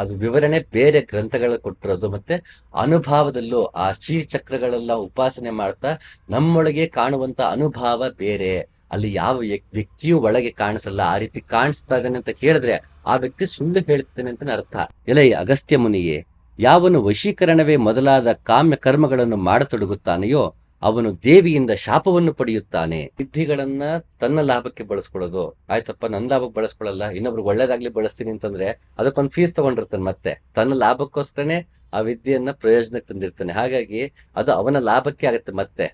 ಅದು ವಿವರಣೆ ಬೇರೆ ಗ್ರಂಥಗಳ ಕೊಟ್ಟಿರೋದು. ಮತ್ತೆ ಅನುಭಾವದಲ್ಲೂ ಆ ಶ್ರೀಚಕ್ರಗಳೆಲ್ಲ ಉಪಾಸನೆ ಮಾಡ್ತಾ ನಮ್ಮೊಳಗೆ ಕಾಣುವಂತ ಅನುಭವ ಬೇರೆ. ಅಲ್ಲಿ ಯಾವ ವ್ಯಕ್ತಿಯೂ ಒಳಗೆ ಕಾಣಿಸಲ್ಲ. ಆ ರೀತಿ ಕಾಣಿಸ್ತಾ ಇದ್ದಾನೆ ಅಂತ ಕೇಳಿದ್ರೆ ಆ ವ್ಯಕ್ತಿ ಸುಳ್ಳು ಹೇಳ್ತಾನೆ ಅಂತ ಅರ್ಥ. ಎಲೈ ಅಗಸ್ತ್ಯ ಮುನಿಯೇ, ಯಾವನು ವಶೀಕರಣವೇ ಮೊದಲಾದ ಕಾಮ್ಯ ಕರ್ಮಗಳನ್ನು ಮಾಡತೊಡಗುತ್ತಾನೆಯೋ ಅವನು ದೇವಿಯಿಂದ ಶಾಪವನ್ನು ಪಡೆಯುತ್ತಾನೆ. ಸಿದ್ಧಿಗಳನ್ನ ತನ್ನ ಲಾಭಕ್ಕೆ ಬಳಸ್ಕೊಳ್ಳೋದು. ಆಯ್ತಪ್ಪ, ನನ್ನ ಲಾಭಕ್ಕೆ ಬಳಸ್ಕೊಳ್ಳಲ್ಲ, ಇನ್ನೊಬ್ರಿಗೆ ಒಳ್ಳೇದಾಗ್ಲಿ ಬಳಸ್ತೀನಿ ಅಂತಂದ್ರೆ ಅದಕ್ಕೊಂದು ಫೀಸ್ ತಗೊಂಡಿರ್ತಾನೆ. ಮತ್ತೆ ತನ್ನ ಲಾಭಕ್ಕೋಸ್ಕರನೇ ಆ ವಿದ್ಯೆಯನ್ನ ಪ್ರಯೋಜನಕ್ಕೆ ತಂದಿರ್ತಾನೆ. ಹಾಗಾಗಿ ಅದು ಅವನ ಲಾಭಕ್ಕೆ ಆಗತ್ತೆ. ಮತ್ತೆ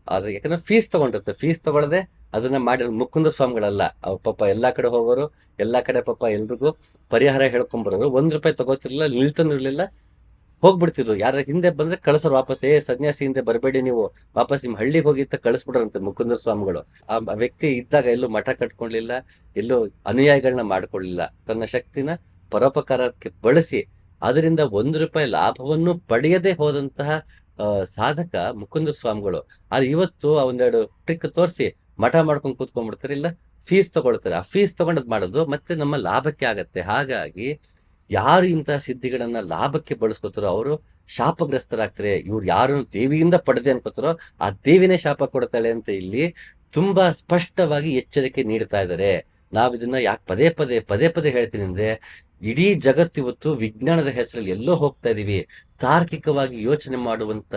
ಆದ್ರೆ ಯಾಕಂದ್ರೆ ಫೀಸ್ ತಗೊಂಡಿರ್ತಾರೆ. ಫೀಸ್ ತಗೊಳ್ಳದೆ ಅದನ್ನ ಮಾಡಿ ಮುಕುಂದ ಸ್ವಾಮಿಗಳಲ್ಲ. ಅವ್ರ ಪಾಪ ಎಲ್ಲಾ ಕಡೆ ಹೋಗೋರು, ಎಲ್ಲಾ ಕಡೆ ಪಾಪ ಎಲ್ರಿಗೂ ಪರಿಹಾರ ಹೇಳ್ಕೊಂಡ್ಬರೋರು. ₹1 ತಗೋತಿರ್ಲಿಲ್ಲ, ನಿಲ್ತಾನೂ ಇರ್ಲಿಲ್ಲ, ಹೋಗ್ಬಿಡ್ತಿದ್ರು. ಯಾರ ಹಿಂದೆ ಬಂದ್ರೆ ಕಳ್ಸೋರು ವಾಪಸ್. ಸನ್ಯಾಸಿ ಹಿಂದೆ ಬರಬೇಡಿ, ನೀವು ವಾಪಸ್ ನಿಮ್ ಹಳ್ಳಿಗೆ ಹೋಗಿ ಅಂತ ಕಳಿಸ್ಬಿಡ್ರಂತೆ ಮುಕುಂದ ಸ್ವಾಮಿಗಳು. ಆ ವ್ಯಕ್ತಿ ಇದ್ದಾಗ ಎಲ್ಲೂ ಮಠ ಕಟ್ಕೊಳ್ಳಿಲ್ಲ, ಎಲ್ಲೂ ಅನುಯಾಯಿಗಳನ್ನ ಮಾಡ್ಕೊಳ್ಳಿಲ್ಲ. ತನ್ನ ಶಕ್ತಿನ ಪರೋಪಕಾರಕ್ಕೆ ಬಳಸಿ ಅದರಿಂದ ₹1 ಲಾಭವನ್ನು ಪಡೆಯದೆ ಹೋದಂತಹ ಸಾಧಕ ಮುಕುಂದ ಸ್ವಾಮಿಗಳು. ಆದ್ರೆ ಇವತ್ತು ಒಂದೆರಡು ಟ್ರಿಕ್ ತೋರಿಸಿ ಮಠ ಮಾಡ್ಕೊಂಡು ಕೂತ್ಕೊಂಡ್ಬಿಡ್ತಾರೆ, ಇಲ್ಲ ಫೀಸ್ ತಗೊಳ್ತಾರೆ. ಆ ಫೀಸ್ ತಗೊಂಡದ್ ಮಾಡೋದು ಮತ್ತೆ ನಮ್ಮ ಲಾಭಕ್ಕೆ ಆಗತ್ತೆ. ಹಾಗಾಗಿ ಯಾರು ಇಂತಹ ಸಿದ್ಧಿಗಳನ್ನ ಲಾಭಕ್ಕೆ ಬಳಸ್ಕೊತಾರೋ ಅವರು ಶಾಪಗ್ರಸ್ತರಾಗ್ತಾರೆ. ಇವ್ರು ಯಾರು ದೇವಿಯಿಂದ ಪಡೆದೆ ಅನ್ಕೋತಾರೋ ಆ ದೇವಿನೇ ಶಾಪ ಕೊಡ್ತಾಳೆ ಅಂತ ಇಲ್ಲಿ ತುಂಬಾ ಸ್ಪಷ್ಟವಾಗಿ ಎಚ್ಚರಿಕೆ ನೀಡ್ತಾ ಇದ್ದಾರೆ. ನಾವಿದನ್ನ ಯಾಕೆ ಪದೇ ಪದೇ ಹೇಳ್ತೀನಿ ಅಂದ್ರೆ, ಇಡೀ ಜಗತ್ತಿವತ್ತು ವಿಜ್ಞಾನದ ಹೆಸರಲ್ಲಿ ಎಲ್ಲೋ ಹೋಗ್ತಾ ಇದೀವಿ. ತಾರ್ಕಿಕವಾಗಿ ಯೋಚನೆ ಮಾಡುವಂತ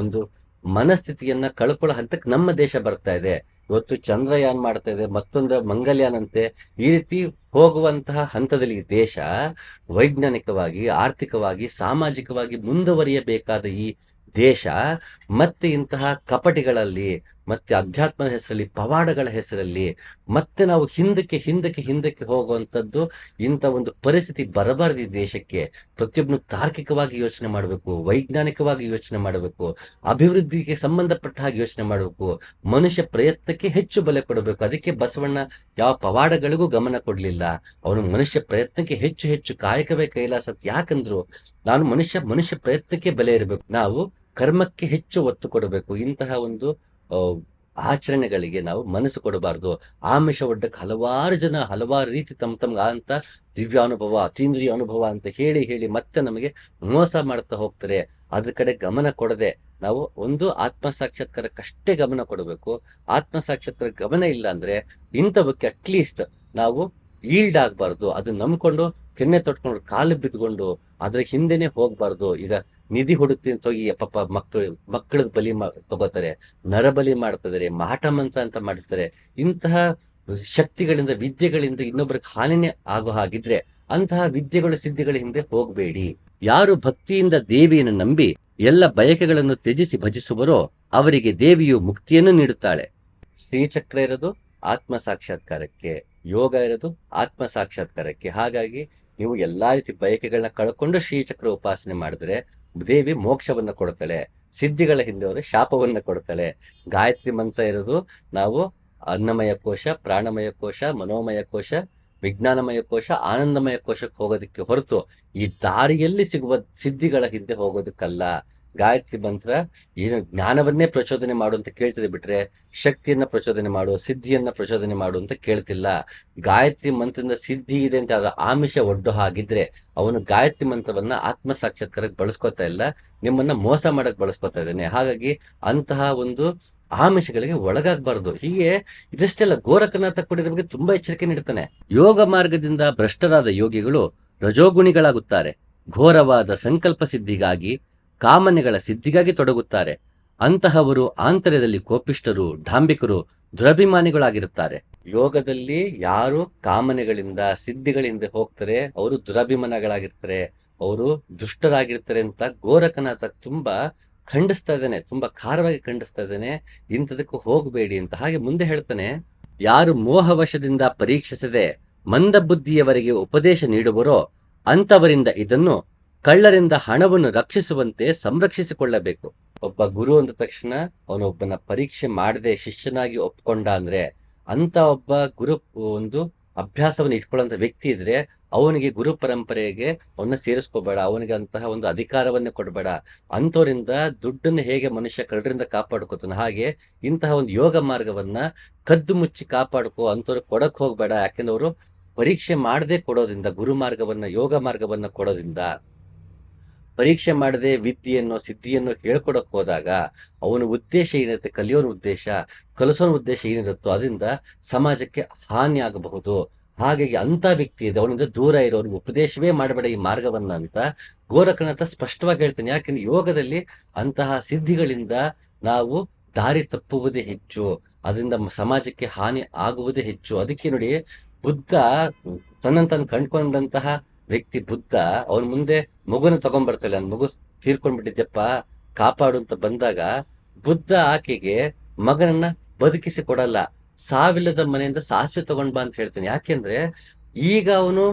ಒಂದು ಮನಸ್ಥಿತಿಯನ್ನ ಕಳ್ಕೊಳ್ಳೋ ಹಂತಕ್ಕೆ ನಮ್ಮ ದೇಶ ಬರ್ತಾ ಇದೆ. ಇವತ್ತು ಚಂದ್ರಯಾನ್ ಮಾಡ್ತಾ ಇದೆ, ಮತ್ತೊಂದು ಮಂಗಲ್ಯಾನ್ ಅಂತೆ. ಈ ರೀತಿ ಹೋಗುವಂತಹ ಹಂತದಲ್ಲಿ ದೇಶ ವೈಜ್ಞಾನಿಕವಾಗಿ, ಆರ್ಥಿಕವಾಗಿ, ಸಾಮಾಜಿಕವಾಗಿ ಮುಂದುವರಿಯಬೇಕಾದ ಈ ದೇಶ ಮತ್ತೆ ಇಂತಹ ಕಪಟಿಗಳಲ್ಲಿ, ಮತ್ತೆ ಅಧ್ಯಾತ್ಮದ ಹೆಸರಲ್ಲಿ, ಪವಾಡಗಳ ಹೆಸರಲ್ಲಿ ಮತ್ತೆ ನಾವು ಹಿಂದಕ್ಕೆ ಹೋಗುವಂಥದ್ದು, ಇಂಥ ಒಂದು ಪರಿಸ್ಥಿತಿ ಬರಬಾರದು ಈ ದೇಶಕ್ಕೆ. ಪ್ರತಿಯೊಬ್ಬನು ತಾರ್ಕಿಕವಾಗಿ ಯೋಚನೆ ಮಾಡಬೇಕು, ವೈಜ್ಞಾನಿಕವಾಗಿ ಯೋಚನೆ ಮಾಡಬೇಕು, ಅಭಿವೃದ್ಧಿಗೆ ಸಂಬಂಧಪಟ್ಟ ಹಾಗೆ ಯೋಚನೆ ಮಾಡಬೇಕು, ಮನುಷ್ಯ ಪ್ರಯತ್ನಕ್ಕೆ ಹೆಚ್ಚು ಬೆಲೆ ಕೊಡಬೇಕು. ಅದಕ್ಕೆ ಬಸವಣ್ಣ ಯಾವ ಪವಾಡಗಳಿಗೂ ಗಮನ ಕೊಡ್ಲಿಲ್ಲ. ಅವನು ಮನುಷ್ಯ ಪ್ರಯತ್ನಕ್ಕೆ ಹೆಚ್ಚು ಕಾಯಕವೇ ಕೈಲಾಸ. ಯಾಕಂದ್ರು ನಾನು ಮನುಷ್ಯ ಪ್ರಯತ್ನಕ್ಕೆ ಬೆಲೆ ಇರಬೇಕು. ನಾವು ಕರ್ಮಕ್ಕೆ ಹೆಚ್ಚು ಒತ್ತು ಕೊಡಬೇಕು. ಇಂತಹ ಒಂದು ಆಚರಣೆಗಳಿಗೆ ನಾವು ಮನಸ್ಸು ಕೊಡಬಾರ್ದು. ಆಮಿಷ ಒಡ್ಡಕ್ಕೆ ಹಲವಾರು ಜನ ಹಲವಾರು ರೀತಿ ತಮ್ಗೆ ಅಂತ ದಿವ್ಯಾನುಭವ, ಅತೀಂದ್ರಿಯ ಅನುಭವ ಅಂತ ಹೇಳಿ ಮತ್ತೆ ನಮಗೆ ಮೋಸ ಮಾಡ್ತಾ ಹೋಗ್ತಾರೆ. ಅದ್ರ ಕಡೆ ಗಮನ ಕೊಡದೆ ನಾವು ಒಂದು ಆತ್ಮ ಸಾಕ್ಷಾತ್ಕಾರಕ್ಕಷ್ಟೇ ಗಮನ ಕೊಡಬೇಕು. ಆತ್ಮ ಸಾಕ್ಷಾತ್ಕಾರ ಗಮನ ಇಲ್ಲ ಅಂದ್ರೆ ಇಂಥವಕ್ಕೆ ಅಟ್ಲೀಸ್ಟ್ ನಾವು ಈಲ್ಡ್ ಆಗ್ಬಾರ್ದು. ಅದನ್ನ ನಂಬ್ಕೊಂಡು ಕೆನ್ನೆ ತೊಟ್ಕೊಂಡು ಕಾಲು ಬಿದ್ಕೊಂಡು ಅದ್ರ ಹಿಂದೆನೆ ಹೋಗ್ಬಾರ್ದು. ಈಗ ನಿಧಿ ಹುಡುಕ್ತೀನಿ ಅಂತ ಹೋಗಿ ಪಾಪ ಮಕ್ಕಳ ಬಲಿ ತಗೋತಾರೆ, ನರಬಲಿ ಮಾಡ್ತಿದ್ದಾರೆ, ಮಾಟ ಮಂತ್ರ ಅಂತ ಮಾಡಿಸ್ತಾರೆ. ಇಂತಹ ಶಕ್ತಿಗಳಿಂದ, ವಿದ್ಯೆಗಳಿಂದ ಇನ್ನೊಬ್ಬರಿಗೆ ಹಾನಿನೇ ಆಗೋ ಹಾಗಿದ್ರೆ ಅಂತಹ ವಿದ್ಯೆಗಳು, ಸಿದ್ಧಿಗಳ ಹಿಂದೆ ಹೋಗಬೇಡಿ. ಯಾರು ಭಕ್ತಿಯಿಂದ ದೇವಿಯನ್ನು ನಂಬಿ ಎಲ್ಲ ಬಯಕೆಗಳನ್ನು ತ್ಯಜಿಸಿ ಭಜಿಸುವರೋ ಅವರಿಗೆ ದೇವಿಯು ಮುಕ್ತಿಯನ್ನು ನೀಡುತ್ತಾಳೆ. ಶ್ರೀಚಕ್ರ ಇರೋದು ಆತ್ಮ ಸಾಕ್ಷಾತ್ಕಾರಕ್ಕೆ, ಯೋಗ ಇರೋದು ಆತ್ಮ ಸಾಕ್ಷಾತ್ಕಾರಕ್ಕೆ. ಹಾಗಾಗಿ ನೀವು ಎಲ್ಲಾ ರೀತಿ ಬಯಕೆಗಳನ್ನ ಕಳ್ಕೊಂಡು ಶ್ರೀಚಕ್ರ ಉಪಾಸನೆ ಮಾಡಿದ್ರೆ ದೇವಿ ಮೋಕ್ಷವನ್ನ ಕೊಡ್ತಾಳೆ. ಸಿದ್ಧಿಗಳ ಹಿಂದೆ ಹೋದ್ರೆ ಶಾಪವನ್ನ ಕೊಡ್ತಾಳೆ. ಗಾಯತ್ರಿ ಮಂತ್ರ ಇರೋದು ನಾವು ಅನ್ನಮಯ ಕೋಶ, ಪ್ರಾಣಮಯ ಕೋಶ, ಮನೋಮಯ ಕೋಶ, ವಿಜ್ಞಾನಮಯ ಕೋಶ, ಆನಂದಮಯ ಕೋಶಕ್ಕೆ ಹೋಗೋದಕ್ಕೆ ಹೊರತು ಈ ದಾರಿಯಲ್ಲಿ ಸಿಗುವ ಸಿದ್ಧಿಗಳ ಹಿಂದೆ ಹೋಗೋದಕ್ಕಲ್ಲ. ಗಾಯತ್ರಿ ಮಂತ್ರ ಏನು ಜ್ಞಾನವನ್ನೇ ಪ್ರಚೋದನೆ ಮಾಡು ಅಂತ ಕೇಳ್ತದೆ ಬಿಟ್ರೆ ಶಕ್ತಿಯನ್ನ ಪ್ರಚೋದನೆ ಮಾಡು, ಸಿದ್ಧಿಯನ್ನ ಪ್ರಚೋದನೆ ಮಾಡು ಅಂತ ಕೇಳ್ತಿಲ್ಲ. ಗಾಯತ್ರಿ ಮಂತ್ರದಿಂದ ಸಿದ್ಧಿ ಇದೆ ಅಂತ ಅದರ ಆಮಿಷ ಒಡ್ಡು ಹಾಗಿದ್ರೆ ಅವನು ಗಾಯತ್ರಿ ಮಂತ್ರವನ್ನ ಆತ್ಮ ಸಾಕ್ಷಾತ್ಕಾರಕ್ಕೆ ಬಳಸ್ಕೊತಾ ಇಲ್ಲ, ನಿಮ್ಮನ್ನ ಮೋಸ ಮಾಡಕ್ ಬಳಸ್ಕೊತಾ ಇದ್ದಾನೆ. ಹಾಗಾಗಿ ಅಂತಹ ಒಂದು ಆಮಿಷಗಳಿಗೆ ಒಳಗಾಗಬಾರದು. ಹೀಗೆ ಇದಷ್ಟೆಲ್ಲ ಗೋರಖನಾಥ ಕೂಡ ಇದ್ರ ಬಗ್ಗೆ ತುಂಬಾ ಎಚ್ಚರಿಕೆ ನೀಡ್ತಾನೆ. ಯೋಗ ಮಾರ್ಗದಿಂದ ಭ್ರಷ್ಟರಾದ ಯೋಗಿಗಳು ರಜೋಗುಣಿಗಳಾಗುತ್ತಾರೆ. ಘೋರವಾದ ಸಂಕಲ್ಪ ಸಿದ್ಧಿಗಾಗಿ, ಕಾಮನೆಗಳ ಸಿದ್ಧಿಗಾಗಿ ತೊಡಗುತ್ತಾರೆ. ಅಂತಹವರು ಆಂತರ್ಯದಲ್ಲಿ ಕೋಪಿಷ್ಠರು, ಡಾಂಬಿಕರು, ದುರಭಿಮಾನಿಗಳಾಗಿರುತ್ತಾರೆ. ಯೋಗದಲ್ಲಿ ಯಾರು ಕಾಮನೆಗಳಿಂದ ಸಿದ್ಧಿಗಳಿಂದ ಹೋಗ್ತಾರೆ ಅವರು ದುರಭಿಮಾನಗಳಾಗಿರ್ತಾರೆ, ಅವರು ದುಷ್ಟರಾಗಿರ್ತಾರೆ ಅಂತ ಗೋರಖನಾಥ ತುಂಬಾ ಖಂಡಿಸ್ತಾ ಇದ್ದಾನೆ, ತುಂಬಾ ಖಾರವಾಗಿ ಖಂಡಿಸ್ತಾ ಇದ್ದಾನೆ. ಇಂಥದಕ್ಕೂ ಹೋಗಬೇಡಿ ಅಂತ. ಹಾಗೆ ಮುಂದೆ ಹೇಳ್ತಾನೆ, ಯಾರು ಮೋಹವಶದಿಂದ ಪರೀಕ್ಷಿಸದೆ ಮಂದ ಬುದ್ಧಿಯವರಿಗೆ ಉಪದೇಶ ನೀಡುವರೋ ಅಂಥವರಿಂದ ಇದನ್ನು ಕಳ್ಳರಿಂದ ಹಣವನ್ನು ರಕ್ಷಿಸುವಂತೆ ಸಂರಕ್ಷಿಸಿಕೊಳ್ಳಬೇಕು. ಒಬ್ಬ ಗುರು ಅಂದ ತಕ್ಷಣ ಅವನೊಬ್ಬನ ಪರೀಕ್ಷೆ ಮಾಡದೆ ಶಿಷ್ಯನಾಗಿ ಒಪ್ಕೊಂಡ ಅಂದ್ರೆ ಅಂತ ಒಬ್ಬ ಗುರು ಒಂದು ಅಭ್ಯಾಸವನ್ನು ಇಟ್ಕೊಳ್ಳುವಂತ ವ್ಯಕ್ತಿ ಇದ್ರೆ ಅವನಿಗೆ ಗುರು ಪರಂಪರೆಗೆ ಅವನ್ನ ಸೇರಿಸ್ಕೋಬೇಡ, ಅವನಿಗೆ ಅಂತಹ ಒಂದು ಅಧಿಕಾರವನ್ನೇ ಕೊಡಬೇಡ. ಅಂಥವರಿಂದ ದುಡ್ಡನ್ನು ಹೇಗೆ ಮನುಷ್ಯ ಕಳ್ಳರಿಂದ ಕಾಪಾಡ್ಕೋತಾನೆ ಹಾಗೆ ಇಂತಹ ಒಂದು ಯೋಗ ಮಾರ್ಗವನ್ನ ಕದ್ದು ಮುಚ್ಚಿ ಕಾಪಾಡ್ಕೋ, ಅಂಥವ್ರು ಕೊಡಕ್ ಹೋಗ್ಬೇಡ. ಯಾಕೆಂದ್ರೆ ಅವರು ಪರೀಕ್ಷೆ ಮಾಡದೆ ಕೊಡೋದ್ರಿಂದ, ಗುರು ಮಾರ್ಗವನ್ನ ಯೋಗ ಮಾರ್ಗವನ್ನ ಕೊಡೋದ್ರಿಂದ, ಪರೀಕ್ಷೆ ಮಾಡದೆ ವಿದ್ಯೆಯನ್ನು ಸಿದ್ಧಿಯನ್ನು ಹೇಳ್ಕೊಡಕ್ ಹೋದಾಗ ಅವನ ಉದ್ದೇಶ ಏನಿರುತ್ತೆ, ಕಲಿಯೋನ ಉದ್ದೇಶ, ಕಲಿಸೋನ ಉದ್ದೇಶ ಏನಿರುತ್ತೋ ಅದರಿಂದ ಸಮಾಜಕ್ಕೆ ಹಾನಿ ಆಗಬಹುದು. ಹಾಗಾಗಿ ಅಂತ ವ್ಯಕ್ತಿ ಇದೆ ಅವನಿಂದ ದೂರ ಇರೋರಿಗೆ ಉಪದೇಶವೇ ಮಾಡಬೇಡ ಈ ಮಾರ್ಗವನ್ನ ಅಂತ ಗೋರಖನಾಥ ಸ್ಪಷ್ಟವಾಗಿ ಹೇಳ್ತಾನೆ. ಯಾಕೆಂದ್ರೆ ಯೋಗದಲ್ಲಿ ಅಂತಹ ಸಿದ್ಧಿಗಳಿಂದ ನಾವು ದಾರಿ ತಪ್ಪುವುದೇ ಹೆಚ್ಚು, ಅದರಿಂದ ಸಮಾಜಕ್ಕೆ ಹಾನಿ ಆಗುವುದೇ ಹೆಚ್ಚು. ಅದಕ್ಕೆ ನೋಡಿ, ಬುದ್ಧ ತನ್ನನ್ನು ಕಂಡ್ಕೊಂಡಂತಹ ವ್ಯಕ್ತಿ ಬುದ್ಧ ಅವನ ಮುಂದೆ ಮಗುನ ತಗೊಂಡ್ಬರ್ತಾಳೆ, ನನ್ ಮಗು ತೀರ್ಕೊಂಡ್ಬಿಟ್ಟಿದ್ಯಪ್ಪ ಕಾಪಾಡು ಅಂತ ಬಂದಾಗ ಬುದ್ಧ ಆಕೆಗೆ ಮಗನನ್ನ ಬದುಕಿಸಿ ಕೊಡಲ್ಲ, ಸಾವಿಲ್ಲದ ಮನೆಯಿಂದ ಸಾಸಿವೆ ತಗೊಂಡ್ ಬಾ ಅಂತ ಹೇಳ್ತಾನೆ. ಯಾಕೆಂದ್ರೆ ಈಗ ಅವನು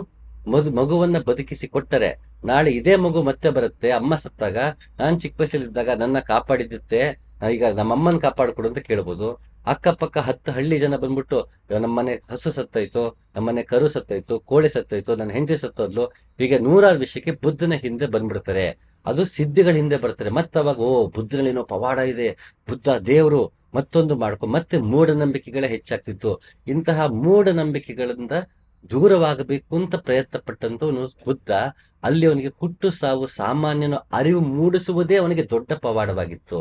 ಮಗುವನ್ನ ಬದುಕಿಸಿ ಕೊಟ್ಟರೆ ನಾಳೆ ಇದೇ ಮಗು ಮತ್ತೆ ಬರುತ್ತೆ. ಅಮ್ಮ ಸತ್ತಾಗ ನಾನ್ ಚಿಕ್ಕ ವಯಸ್ಸಲ್ಲಿದ್ದಾಗ ನನ್ನ ಕಾಪಾಡಿದ್ದೆ, ಈಗ ನಮ್ಮಮ್ಮನ ಕಾಪಾಡ್ಕೊಡು ಅಂತ ಕೇಳ್ಬೋದು. ಅಕ್ಕಪಕ್ಕ 10 ಹಳ್ಳಿ ಜನ ಬಂದ್ಬಿಟ್ಟು ನಮ್ಮನೆ ಹಸು ಸತ್ತೋಯ್ತು, ನಮ್ಮನೆ ಕರು ಸತ್ತೋಯ್ತು, ಕೋಳಿ ಸತ್ತೋಯ್ತು, ನನ್ನ ಹೆಂಡತಿ ಸತ್ತೋದ್ಲು, ಹೀಗೆ 100 ವಿಷಯಕ್ಕೆ ಬುದ್ಧನ ಹಿಂದೆ ಬಂದ್ಬಿಡ್ತಾರೆ. ಅದು ಸಿದ್ಧಿಗಳ ಹಿಂದೆ ಬರ್ತಾರೆ. ಮತ್ತೆ ಅವಾಗ ಬುದ್ಧನಲ್ಲಿನೋ ಪವಾಡ ಇದೆ, ಬುದ್ಧ ದೇವರು ಮತ್ತೊಂದು ಮತ್ತೆ ಮೂಢನಂಬಿಕೆಗಳೇ ಹೆಚ್ಚಾಗ್ತಿತ್ತು. ಇಂತಹ ಮೂಢನಂಬಿಕೆಗಳಿಂದ ದೂರವಾಗಬೇಕು ಅಂತ ಪ್ರಯತ್ನ ಪಟ್ಟಂತವನು ಬುದ್ಧ. ಅಲ್ಲಿ ಅವನಿಗೆ ಹುಟ್ಟು ಸಾವು ಸಾಮಾನ್ಯನ ಅರಿವು ಮೂಡಿಸುವುದೇ ಅವನಿಗೆ ದೊಡ್ಡ ಪವಾಡವಾಗಿತ್ತು.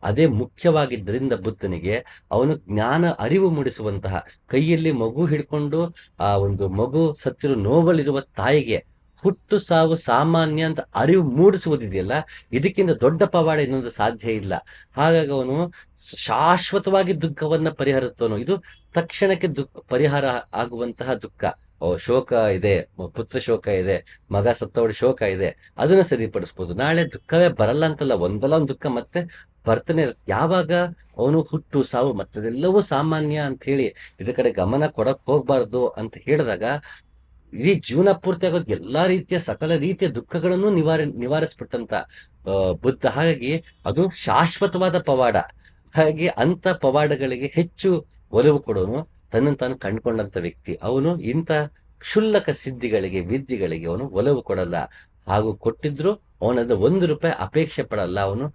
ಅದೇ ಮುಖ್ಯವಾಗಿದ್ದರಿಂದ ಬುದ್ಧನಿಗೆ ಅವನು ಜ್ಞಾನ ಅರಿವು ಮೂಡಿಸುವಂತಹ, ಕೈಯಲ್ಲಿ ಮಗು ಹಿಡ್ಕೊಂಡು ಆ ಒಂದು ಮಗು ಸತ್ತಿರೋ ನೋವಲ್ಲಿರುವ ತಾಯಿಗೆ ಹುಟ್ಟು ಸಾವು ಸಾಮಾನ್ಯ ಅಂತ ಅರಿವು ಮೂಡಿಸುವುದಿದೆಯಲ್ಲ, ಇದಕ್ಕಿಂತ ದೊಡ್ಡ ಪವಾಡ ಇನ್ನೊಂದು ಸಾಧ್ಯ ಇಲ್ಲ. ಹಾಗಾಗಿ ಅವನು ಶಾಶ್ವತವಾಗಿ ದುಃಖವನ್ನ ಪರಿಹರಿಸ್ತವನು. ಇದು ತಕ್ಷಣಕ್ಕೆ ಪರಿಹಾರ ಆಗುವಂತಹ ದುಃಖ. ಶೋಕ ಇದೆ, ಪುತ್ರ ಶೋಕ ಇದೆ, ಮಗ ಸತ್ತವಳ ಶೋಕ ಇದೆ, ಅದನ್ನ ಸರಿಪಡಿಸ್ಬೋದು. ನಾಳೆ ದುಃಖವೇ ಬರಲ್ಲ ಅಂತಲ್ಲ, ಒಂದಲ್ಲ ಒಂದು ದುಃಖ ಮತ್ತೆ ಬರ್ತಾನೆ ಇರುತ್ತೆ. ಯಾವಾಗ ಅವನು ಹುಟ್ಟು ಸಾವು ಮತ್ತದೆಲ್ಲವೂ ಸಾಮಾನ್ಯ ಅಂತ ಹೇಳಿ ಇದ್ರ ಕಡೆ ಗಮನ ಕೊಡಕ್ ಹೋಗ್ಬಾರ್ದು ಅಂತ ಹೇಳಿದಾಗ ಇಡೀ ಜೀವನ ಪೂರ್ತಿ ಆಗೋದು ಎಲ್ಲಾ ರೀತಿಯ ಸಕಲ ರೀತಿಯ ದುಃಖಗಳನ್ನು ನಿವಾರಿಸ್ಬಿಟ್ಟಂತ ಬುದ್ಧ. ಹಾಗಾಗಿ ಅದು ಶಾಶ್ವತವಾದ ಪವಾಡ. ಹಾಗಾಗಿ ಅಂತ ಪವಾಡಗಳಿಗೆ ಹೆಚ್ಚು ಒಲವು ಕೊಡೋನು ತನ್ನನ್ನು ತಾನು ಕಂಡುಕೊಂಡಂತ ವ್ಯಕ್ತಿ. ಅವನು ಇಂಥ ಕ್ಷುಲ್ಲಕ ಸಿದ್ಧಿಗಳಿಗೆ ವಿದ್ಯೆಗಳಿಗೆ ಅವನು ಒಲವು ಕೊಡಲ್ಲ. ಹಾಗೂ ಕೊಟ್ಟಿದ್ರು ಅವನದ ₹1 ಅಪೇಕ್ಷೆ ಪಡಲ್ಲ. ಅವನು